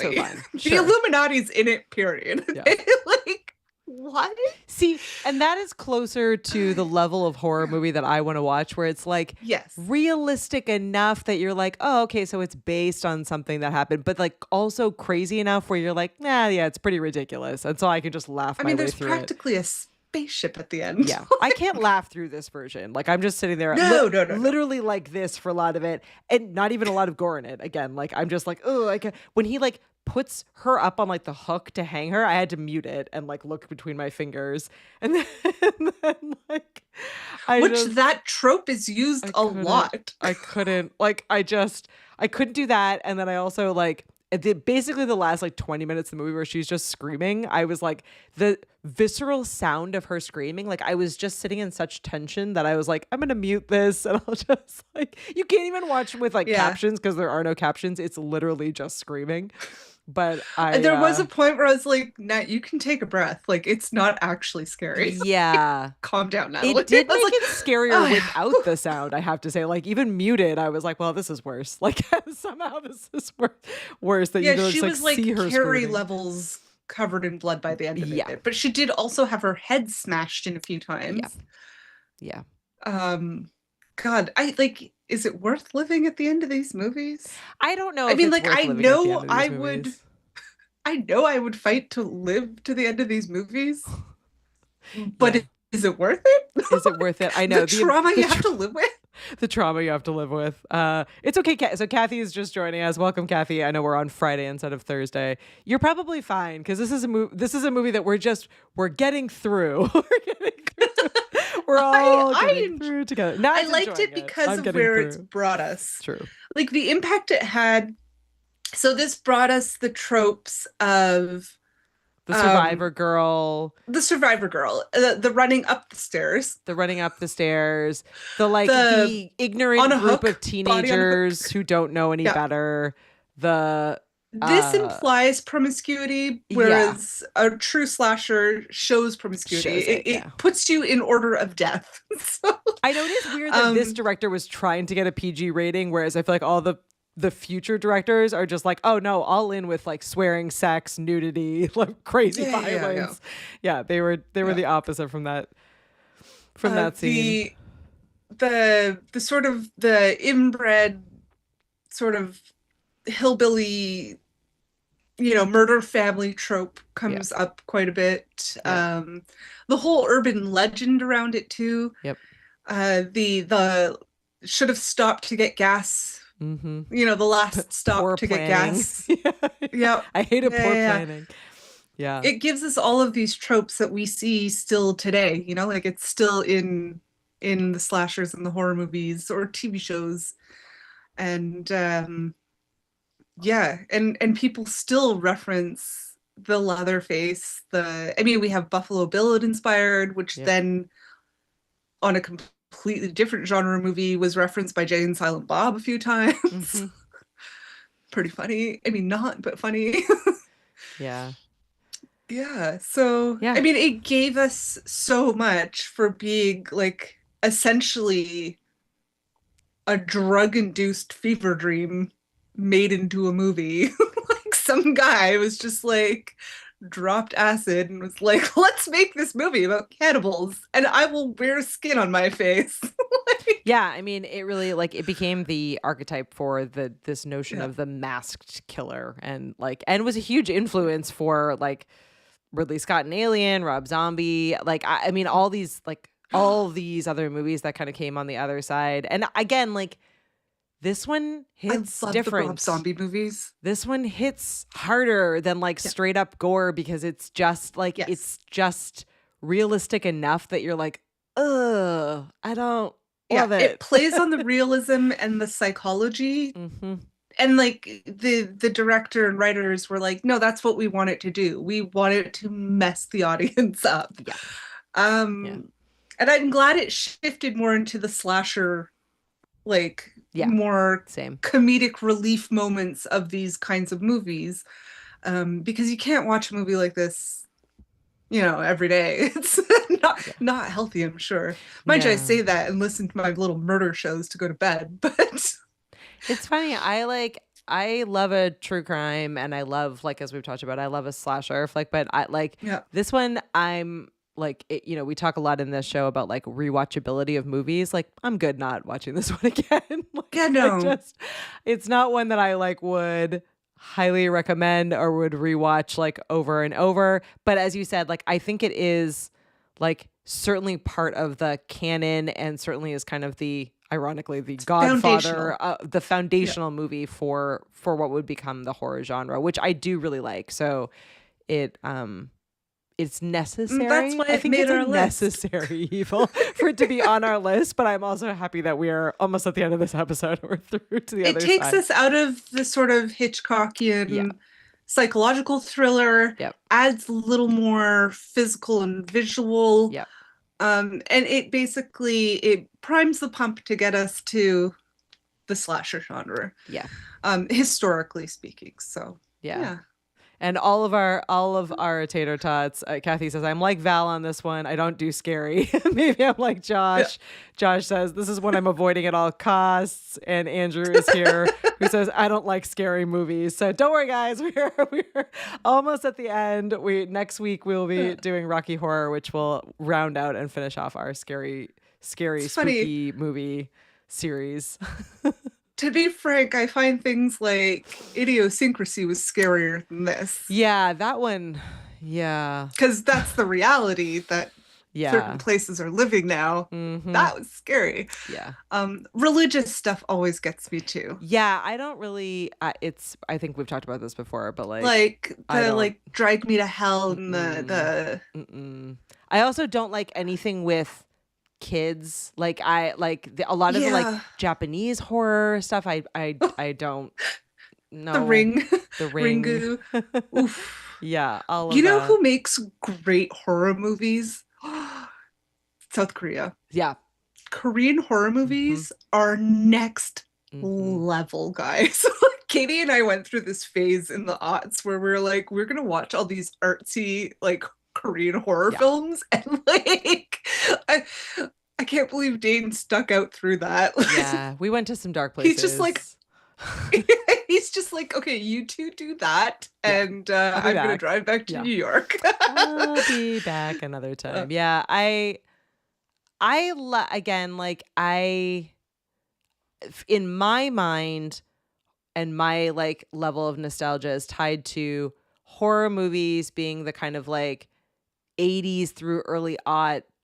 Illuminati. fine. The Sure. Illuminati's in it, period. Yeah. Like, what? See, and that is closer to the level of horror movie that I want to watch, where it's like Yes. realistic enough that you're like, oh, okay, so it's based on something that happened, but like also crazy enough where you're like, nah, yeah, it's pretty ridiculous. And so I can just laugh I my mean, way there's through it. practically a spaceship at the end. Yeah, I can't laugh through this version. Like I'm just sitting there, No. literally like this for a lot of it, and not even a lot of gore in it. Again, like I'm just like, oh, like when he like puts her up on like the hook to hang her, I had to mute it and like look between my fingers, and then like, That trope is used a lot. I couldn't like I couldn't do that, and then I also like. Basically the last like 20 minutes of the movie where she's just screaming, I was like the visceral sound of her screaming, like I was just sitting in such tension that I was like, I'm gonna mute this and I'll just like, you can't even watch with like captions because there are no captions. It's literally just screaming. But There was a point where I was like, Nat, you can take a breath. Like, it's not actually scary. Yeah. Calm down, Natalie. It did make like, it scarier without the sound, I have to say. Like, even muted, I was like, well, this is worse. Like, somehow this is worse that you she just, was like see her Carrie screaming. levels covered in blood by the end of it. But she did also have her head smashed in a few times. Yeah. God, is it worth living at the end of these movies? I don't know. I mean, like, I know I would fight to live to the end of these movies, but is it worth it? Is it worth it? I know the trauma you have to live with. The trauma you have to live with. It's okay. So Kathy is just joining us. Welcome, Kathy. I know we're on Friday instead of Thursday. You're probably fine because this is a movie that we're getting through. We're all getting through together. I liked it because of where it's brought us. True. Like the impact it had. So this brought us the tropes of the survivor girl, the running up the stairs, the ignorant group of teenagers who don't know any better. This implies promiscuity, whereas a true slasher shows promiscuity. It puts you in order of death. So, I know it is weird that this director was trying to get a PG rating, whereas I feel like all the future directors are just like, oh no, all in with like swearing, sex, nudity, like crazy violence. Yeah, they were the opposite from that scene. The sort of the inbred sort of hillbilly, murder family trope comes up quite a bit. The whole urban legend around it too. Yep. The should have stopped to get gas. Mm-hmm. The last stop to get gas. Yeah. I hated poor planning. Yeah. It gives us all of these tropes that we see still today, like it's still in the slashers and the horror movies or TV shows. And and people still reference the Leatherface. We have Buffalo Bill inspired, which then on a completely different genre movie was referenced by Jay and Silent Bob a few times. Mm-hmm. Pretty funny. Not, but funny. Yeah. Yeah. So, it gave us so much for being like essentially a drug-induced fever dream made into a movie. Like some guy was just like dropped acid and was like, let's make this movie about cannibals and I will wear skin on my face. Yeah, it really it became the archetype for this notion of the masked killer and was a huge influence for Ridley Scott and Alien, Rob Zombie, all these all these other movies that kind of came on the other side. And again, this one hits different. The Rob Zombie movies. This one hits harder than straight up gore because it's just it's just realistic enough that you're like, ugh, I don't Yeah, Love it it. plays on the realism and the psychology. Mm-hmm. And like the director and writers were like, no, that's what we want it to do. We want it to mess the audience up. Yeah. Yeah. And I'm glad it shifted more into the slasher, like Yeah. more Same. comedic relief moments of these kinds of movies. Because you can't watch a movie like this, every day. It's not healthy, I'm sure. Mind you, I No. say that and listen to my little murder shows to go to bed, but It's funny. I love a true crime, and I love, like, as we've talked about, I love a slasher flick, but I like yeah. this one. I'm like, we talk a lot in this show about like rewatchability of movies. Like, I'm good not watching this one again. Like, Yeah, no. it's not one that I like would highly recommend or would rewatch like over and over. But as you said, like, I think it is like certainly part of the canon, and certainly is kind of ironically the Godfather, the foundational movie for what would become the horror genre, which I do really like. So it's necessary. That's why I think it's a list. necessary evil for it to be on our list. But I'm also happy that we are almost at the end of this episode. We're through to the other side. It takes us out of the sort of Hitchcockian psychological thriller. Yep. Adds a little more physical and visual. Yep. And it primes the pump to get us to the slasher genre. Yeah. Historically speaking. So yeah. And all of our tater tots, Kathy says, I'm like Val on this one. I don't do scary. Maybe I'm like Josh. Yeah. Josh says, this is one I'm avoiding at all costs. And Andrew is here who says, I don't like scary movies. So don't worry, guys. We're almost at the end. Next week we'll be doing Rocky Horror, which will round out and finish off our scary, spooky movie series. To be frank, I find things like Idiosyncrasy was scarier than this. Yeah, that one. Yeah. Because that's the reality that certain places are living now. Mm-hmm. That was scary. Yeah. Religious stuff always gets me too. Yeah, I don't really. I think we've talked about this before, but like Drag Me to Hell and the. I also don't like anything with kids. Like a lot of the like Japanese horror stuff. I don't know. The Ring. Ringu. Oof. Yeah. Who makes great horror movies? South Korea. Yeah. Korean horror movies are next level, guys. Katie and I went through this phase in the aughts where we're gonna watch all these artsy like Korean horror films, and like I can't believe Dane stuck out through that. Yeah, we went to some dark places. He's just like, okay, you two do that, and I'm gonna drive back to New York. I'll be back another time. Yeah, in my mind, and my like level of nostalgia is tied to horror movies being the kind of like 80s through early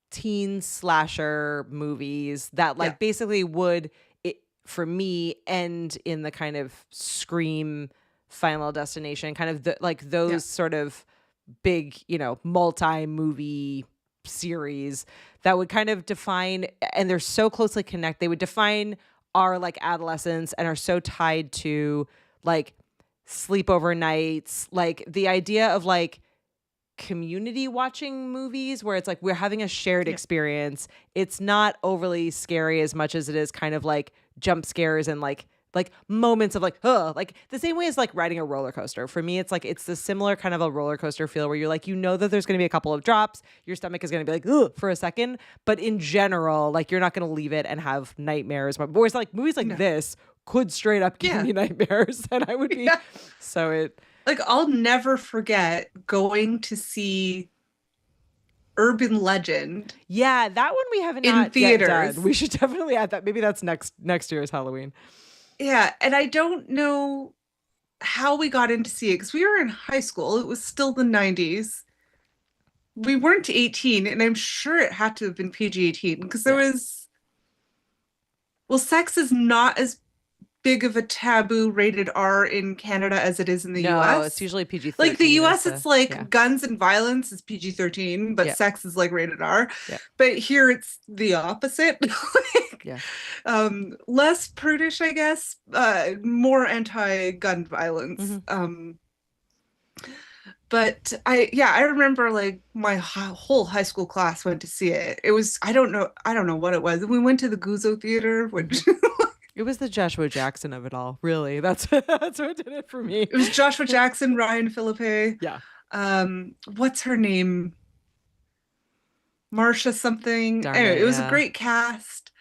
teen slasher movies that basically would, for me, end in the kind of Scream, Final Destination, kind of those sort of big, multi-movie series that would kind of define, and they're so closely connected, they would define our like adolescence and are so tied to like sleepover nights, like the idea of like community watching movies where it's like we're having a shared experience. It's not overly scary as much as it is kind of like jump scares and like moments of like like the same way as like riding a roller coaster. For me, it's like it's the similar kind of a roller coaster feel where you're like, that there's going to be a couple of drops, your stomach is going to be like ugh for a second, but in general, like you're not going to leave it and have nightmares. Whereas like movies like this could straight up give me nightmares, and I would be so it. Like, I'll never forget going to see Urban Legend. Yeah, that one we haven't in theaters. Yet done. We should definitely add that. Maybe that's next year's Halloween. Yeah, and I don't know how we got in to see it because we were in high school. It was still the 90s. We weren't 18, and I'm sure it had to have been PG-18 because there was... Well, sex is not as big of a taboo rated R in Canada as it is in the US. No, it's usually PG-13. Like the US, it's like guns and violence is PG-13, but sex is like rated R. Yeah. But here it's the opposite. Yeah. Less prudish, I guess, more anti-gun violence. Mm-hmm. But I remember like my whole high school class went to see it. It was, I don't know what it was. We went to the Guzzo Theater, which It was the Joshua Jackson of it all, really. That's what did it for me. it was Joshua Jackson, Ryan Philippe. Yeah. What's her name? Marsha something. Darn Anyway, it. it was a Yeah. great cast.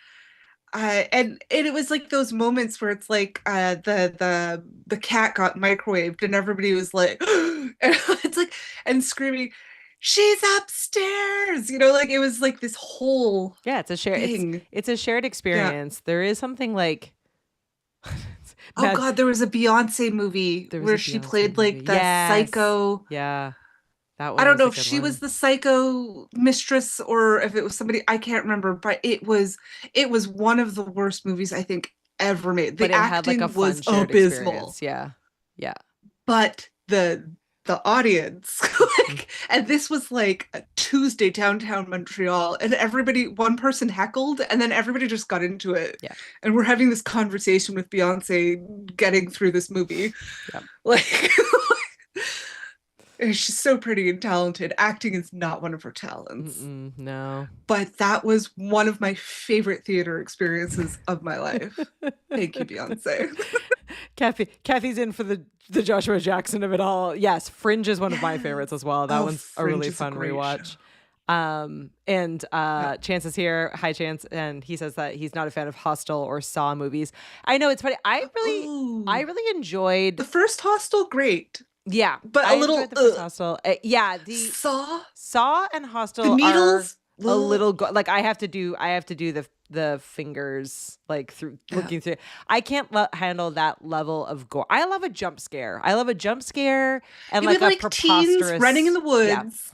And it was like those moments where it's like the cat got microwaved and everybody was like and it's like and screaming, she's upstairs, like it was like this whole Yeah. It's a shared. thing. It's a shared Yeah. experience. There is something like. Oh Mad, God, there was a Beyonce movie there was where a she Beyonce played movie. like the Yes. psycho. Yeah. That I one don't was know a if good she was one. the psycho mistress or if it was somebody, I can't remember, but it was one of the worst movies I think ever made. But The it had like a acting fun was shared abysmal, experience. Yeah. Yeah. but the audience like, and this was like a Tuesday downtown Montreal, and one person heckled, and then everybody just got into it. Yeah. And we're having this conversation with Beyonce getting through this movie. Yeah. Like she's so pretty and talented. Acting is not one of her talents. No. But that was one of my favorite theater experiences of my life. Thank you, Beyonce. Kathy's in for the Joshua Jackson of it all. Yes, Fringe is one of my favorites Yes. as well. That Oh, one's a really Fringe is a fun great rewatch. show. And Yeah. Chance is here. Hi, Chance. And he says that he's not a fan of Hostel or Saw movies. I know it's funny. I Ooh. really enjoyed. The first Hostel, great, Yeah, but I a little enjoyed the first Hostel. Yeah, the Saw, Saw and the Hostel are needles. a little like I have to do the fingers like through looking through. I can't handle that level of gore. I love a jump scare. I love a jump scare and We like a like teens preposterous running in the Yeah, woods.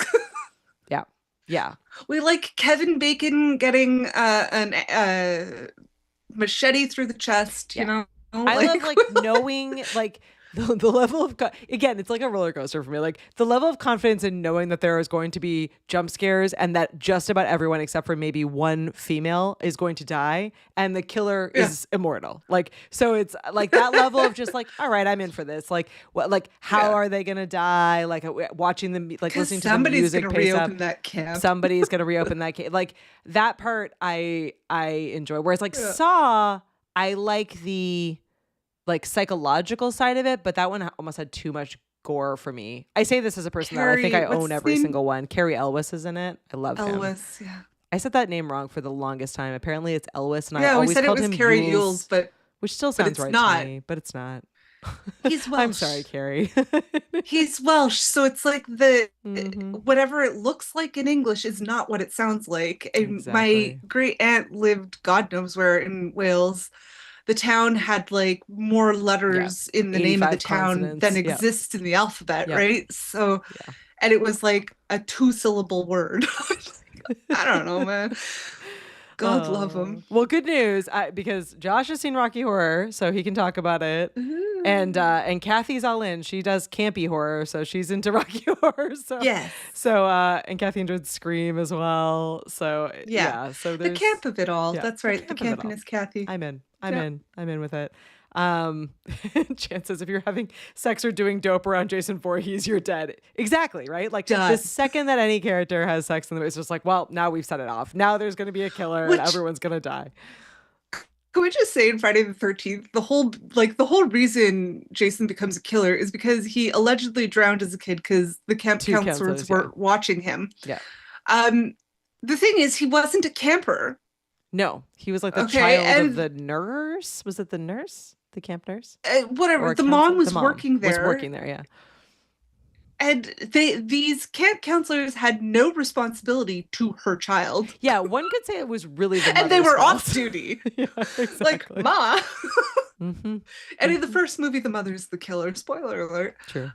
yeah, yeah. We like Kevin Bacon getting an machete through the chest. Yeah. You know, I love like knowing like the level of again, it's like a roller coaster for me. Like the level of confidence in knowing that there is going to be jump scares and that just about everyone except for maybe one female is going to die and the killer is immortal. Like so it's like that level of just like, all right, I'm in for this. Like what like how are they going to die? Like watching them like listening to the somebody's music gonna pace up. reopen that camp. Somebody's going to reopen that case. Like that part I enjoy. Whereas like Saw, I like the like psychological side of it, but that one almost had too much gore for me. I say this as a person that I think I What's own his every name? single one. Carrie Elwes is in it. I love him. Elwes, yeah. I said that name wrong for the longest time. Apparently it's Elwes, and I Yeah, we always said it called was him Carrie Yules, Yules, but which still sounds it's right not. to me, but it's not. He's I'm Welsh. sorry, Carrie. He's Welsh, so it's like Mhm. whatever it looks like in English is not what it sounds like. And my Exactly. great aunt lived God knows where in Wales. The town had like more Yeah. letters in the name of the 85 town than consonants. Yep. exists in the alphabet, Yep. right? So, Yeah. and it was like a 2-syllable word. I don't know, man. God love him. Well, good news because Josh has seen Rocky Horror, so he can talk about it. And Kathy's all in. She does campy horror, so she's into Rocky Horror. So Yes. So and Kathy enjoyed Scream as well. So Yeah. so The there's camp of it all. yeah, That's the right. The camp of it all. campiness, Kathy. I'm in. Yeah. I'm in with it. Chances if you're having sex or doing dope around Jason Voorhees, you're dead. Exactly, right? Like Done. the second that any character has sex in the it's just like, well, now we've set it off. Now there's gonna be a killer Which- and everyone's gonna die. Can we just say in Friday the 13th, the whole reason Jason becomes a killer is because he allegedly drowned as a kid because the camp Two counselors counselors, were watching him. Yeah. The thing is, he wasn't a camper. No, he was like the Okay, child of and- the nurse. Was it the nurse? The camp nurse? Whatever. Or The counselor? mom was The mom working there. Was working there, yeah. And these camp counselors had no responsibility to her child. Yeah, one could say it was really the And they mother's were fault. off duty. Yeah, Like, exactly. Ma. Mm-hmm. And in the first movie, the mother's the killer. Spoiler alert. True.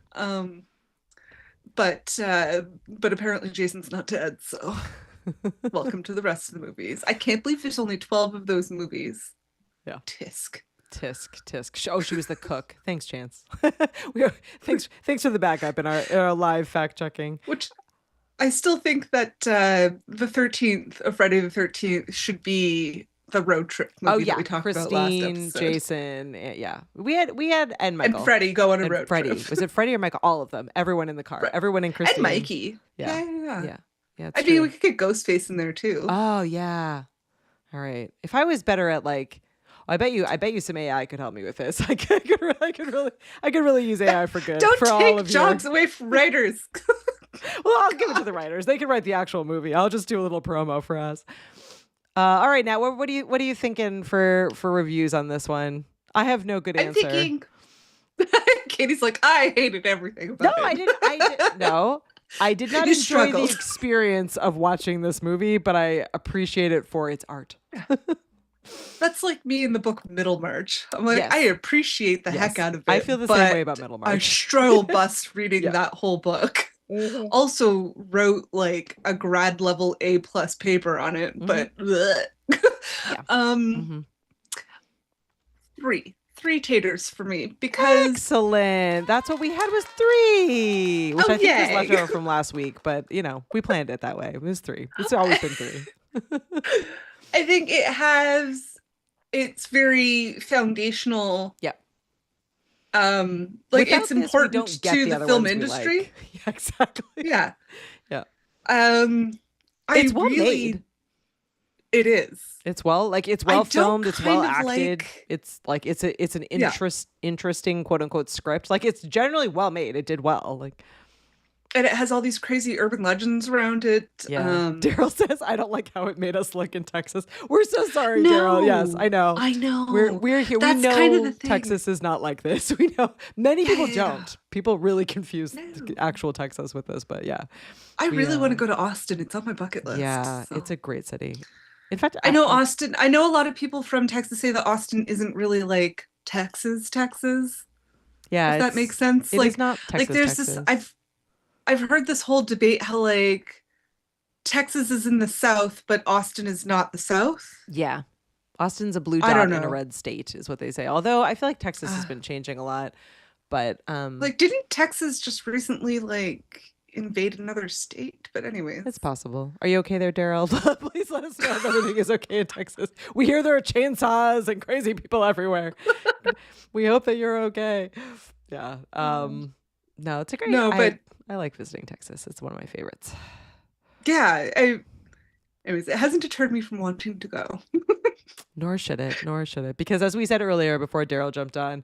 But apparently Jason's not dead, so welcome to the rest of the movies. I can't believe there's only 12 of those movies. Yeah. Tisk. Tisk. Oh, she was the cook. Thanks, Chance. Thanks for the backup in our live fact checking. Which I still think that the 13th of Friday the 13th should be the road trip Oh movie yeah, that we talked about last Christine, episode. Jason, yeah. We had and Michael And Freddie go on a and road Freddie. trip. Was it Freddie or Michael? All of them. Everyone in the car. Right. Everyone in Christine. And Mikey. Yeah. Yeah. Yeah. I It's mean, true. we could get Ghostface in there too. Oh yeah. All right. If I was better at like, I bet you some AI could help me with this. I could really use AI for good. Don't for all take of jobs away from writers. Well, I'll give it to the writers. They can write the actual movie. I'll just do a little promo for us. All right, now what are you thinking for reviews on this one? I have no good I'm answer. thinking. Katie's like, I hated everything about No, it. I didn't. No, I did not You enjoy struggled. the experience of watching this movie, but I appreciate it for its art. That's like me in the book Middlemarch. I'm like, Yes. I appreciate the heck Yes. out of it. I feel the but same way about I Middlemarch. struggle bust reading Yeah. that whole book. Mhm. Also wrote like a grad level A+ paper on it, but bleh. Yeah. um three taters for me because Excellent. That's what we had was 3, which Oh, I think was yay. left over from last week, but we planned it that way. It was 3. It's always been 3. I think it's very foundational. Yep. Like Without it's this, we important don't get to the the other film ones we industry. like. Yeah, exactly. Yeah. Yeah. It's well made. It is. It's well don't filmed. It's well kind of acted. like- It's like it's an Yeah. interesting quote unquote script. Like it's generally well made. It did well. Like And it has all these crazy urban legends around it. yeah. Daryl says, "I don't like how it made us look in Texas." We're so sorry, No. Daryl. Yes, I know. I know. We're here. That's we know kind of the thing. Texas is not like this. We know many people Yeah. don't. People really confuse No. actual Texas with this, but yeah. I really want to Yeah. go to Austin. It's on my bucket list. Yeah, so. it's a great city. In fact, I know Austin. I know a lot of people from Texas say that Austin isn't really like Texas. Yeah, If that makes sense. It Like is not Texas. like there's Texas. this I've heard this whole debate how like Texas is in the South, but Austin is not the South. Yeah. Austin's a blue I dot don't in a know. red state is what they say. Although I feel like Texas has been changing a lot. But Like, didn't Texas just recently like invade another state? But anyways. it's possible. Are you okay there, Daryl? Please let us know if everything is okay in Texas. We hear there are chainsaws and crazy people everywhere. We hope that you're okay. Yeah. No, it's a great No, but I like visiting Texas. It's one of my favorites. yeah, anyways, it hasn't deterred me from wanting to go. Nor should it. Because as we said earlier before Daryl jumped on,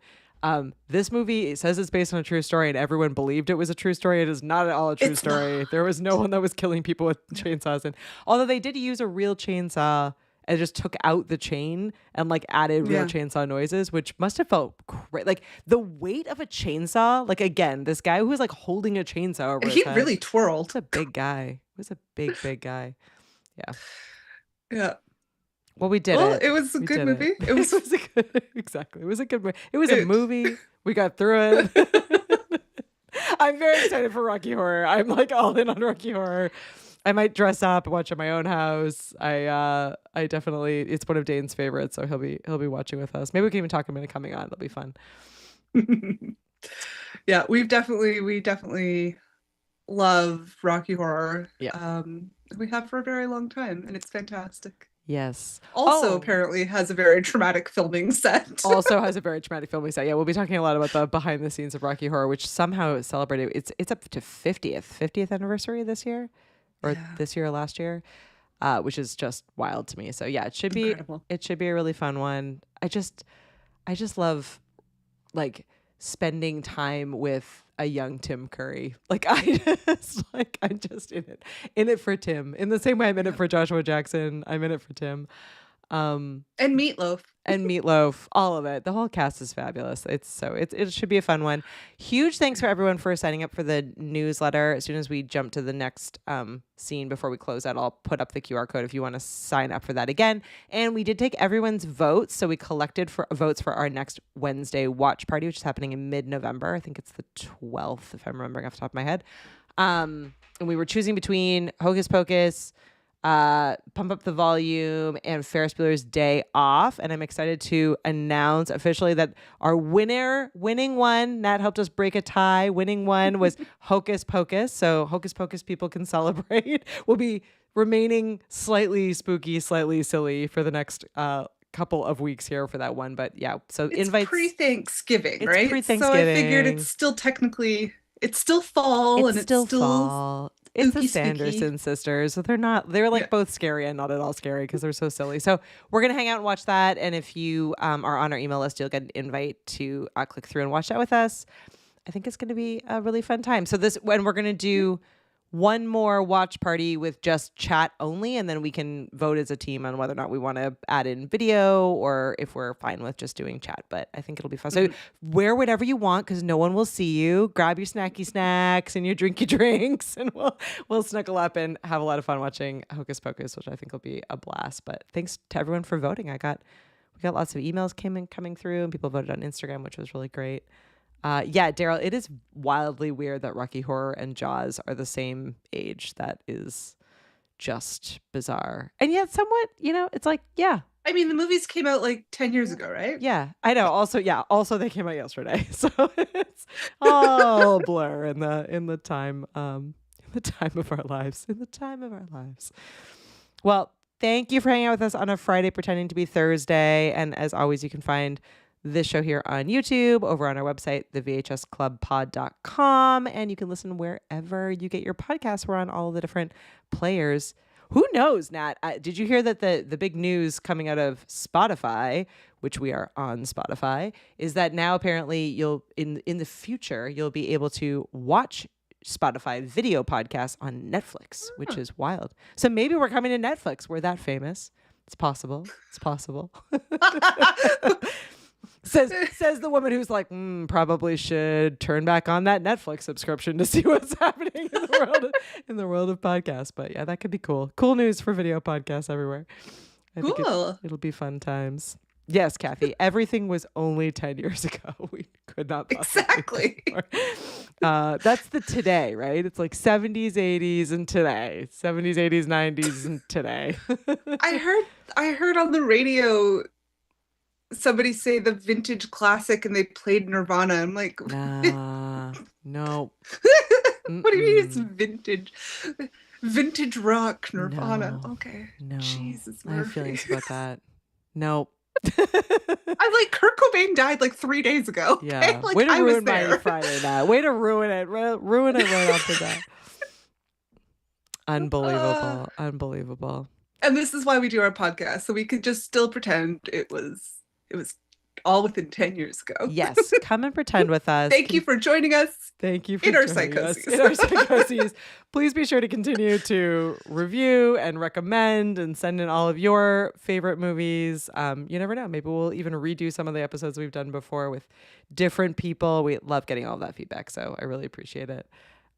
this movie, it says it's based on a true story and everyone believed it was a true story. It is not at all a true It's story. There was no one that was killing people with chainsaws. And although they did use a real chainsaw and just took out the chain and like added real Yeah. chainsaw noises, which must have felt great. Like the weight of a chainsaw, like again, this guy who was like holding a chainsaw over And his he head. really twirled. He's a big guy. He was a big guy. Yeah. Yeah. Well, we did Well, it. it was a We good did movie. It, It was was a good, exactly. It was a good movie. It was a It- movie. We got through it. I'm very excited for Rocky Horror. I'm like all in on Rocky Horror. I might dress up and watch at my own house. I definitely, it's one of Dane's favorites, so he'll be watching with us. Maybe we can even talk him into coming on. It'll be fun. Yeah, we definitely love Rocky Horror. Yeah. We have for a very long time, and it's fantastic. Yes. Also, Oh. apparently has a very traumatic filming set. Also has a very traumatic filming set. Yeah, we'll be talking a lot about the behind the scenes of Rocky Horror, which somehow is celebrated. It's up to 50th anniversary this year, or Yeah. this year or last year, which is just wild to me. So yeah, it should be Incredible. a really fun one. I just love like spending time with a young Tim Curry. Like I'm just in it for Tim. In the same way I'm in it for Joshua Jackson, I'm in it for Tim. And Meatloaf. And Meatloaf, all of it. The whole cast is fabulous. It should be a fun one. Huge thanks for everyone for signing up for the newsletter. As soon as we jump to the next scene before we close out, I'll put up the QR code if you want to sign up for that again. And we did take everyone's votes, so we collected votes for our next Wednesday watch party, which is happening in mid-November. I think it's the 12th, if I'm remembering off the top of my head. And we were choosing between Hocus Pocus, Pump Up the Volume, and Ferris Bueller's Day Off. And I'm excited to announce officially that our winning one, Nat helped us break a tie. Winning one was Hocus Pocus. So Hocus Pocus people can celebrate. We'll be remaining slightly spooky, slightly silly for the next couple of weeks here for that one. But yeah, so It's invites. pre-Thanksgiving, It's right? pre-Thanksgiving. So I figured it's still technically, it's still fall and it's still fall. It's the spooky. Sanderson sisters. So they're like both scary and not at all scary because they're so silly. So we're going to hang out and watch that. And if you are on our email list, you'll get an invite to click through and watch that with us. I think it's going to be a really fun time. So when we're going to do one more watch party with just chat only, and then we can vote as a team on whether or not we want to add in video or if we're fine with just doing chat. But I think it'll be fun. So wear whatever you want because no one will see you. Grab your snacky snacks and your drinky drinks, and we'll snuggle up and have a lot of fun watching Hocus Pocus, which I think will be a blast. But thanks to everyone for voting. We got lots of emails coming through, and people voted on Instagram, which was really great. Yeah, Daryl, it is wildly weird that Rocky Horror and Jaws are the same age. That is just bizarre. And yet somewhat, it's like, yeah. I mean, the movies came out like 10 years ago, right? Yeah, I know. Also, they came out yesterday. So it's all blur in the time of our lives. Well, thank you for hanging out with us on a Friday pretending to be Thursday. And as always, you can find this show here on YouTube, over on our website, thevhsclubpod.com, and you can listen wherever you get your podcasts. We're on all the different players. Who knows, Nat? Did you hear that the big news coming out of Spotify, which we are on Spotify, is that now apparently you'll in the future you'll be able to watch Spotify video podcasts on Netflix, which is wild. So maybe we're coming to Netflix. We're that famous. It's possible. Says the woman who's like, probably should turn back on that Netflix subscription to see what's happening in the world of podcasts. But yeah, that could be cool. Cool news for video podcasts everywhere. I think it'll be fun times. Yes, Kathy. Everything was only 10 years ago. We could not possibly that's the today, right? It's like 70s, 80s, and today. 70s, 80s, 90s, and today. I heard on the radio somebody say the vintage classic and they played Nirvana. I'm like, nah, no. What do you mean it's vintage? Vintage rock Nirvana. No, okay. No. Jesus, I have feelings about that. Nope. I'm like, Kurt Cobain died like 3 days ago. Okay? Yeah. Like, Way to I was ruin there. my Friday night. Way to ruin it. Ruin it right off the bat. Unbelievable. And this is why we do our podcast, so we could just still pretend it was all within 10 years ago. Yes, come and pretend with us. Thank you for joining us. Thank you for in our joining us psychoses. in our psychoses. Please be sure to continue to review and recommend and send in all of your favorite movies. You never know. Maybe we'll even redo some of the episodes we've done before with different people. We love getting all of that feedback, so I really appreciate it.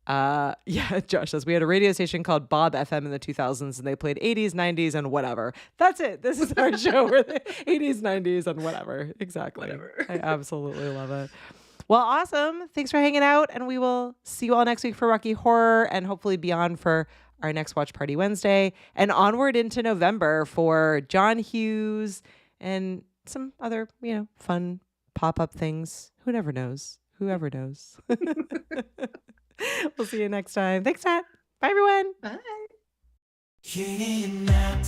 Yeah, Josh says we had a radio station called Bob FM in the 2000s and they played 80s, 90s, and whatever. That's it. This is our show. We're the 80s, 90s, and whatever. Exactly. Whatever. I absolutely love it. Well, awesome. Thanks for hanging out, and we will see you all next week for Rocky Horror and hopefully beyond for our next Watch Party Wednesday and onward into November for John Hughes and some other, fun pop-up things. Whoever knows. We'll see you next time. Thanks, Nat. Bye, everyone. Bye. Katie and Nat.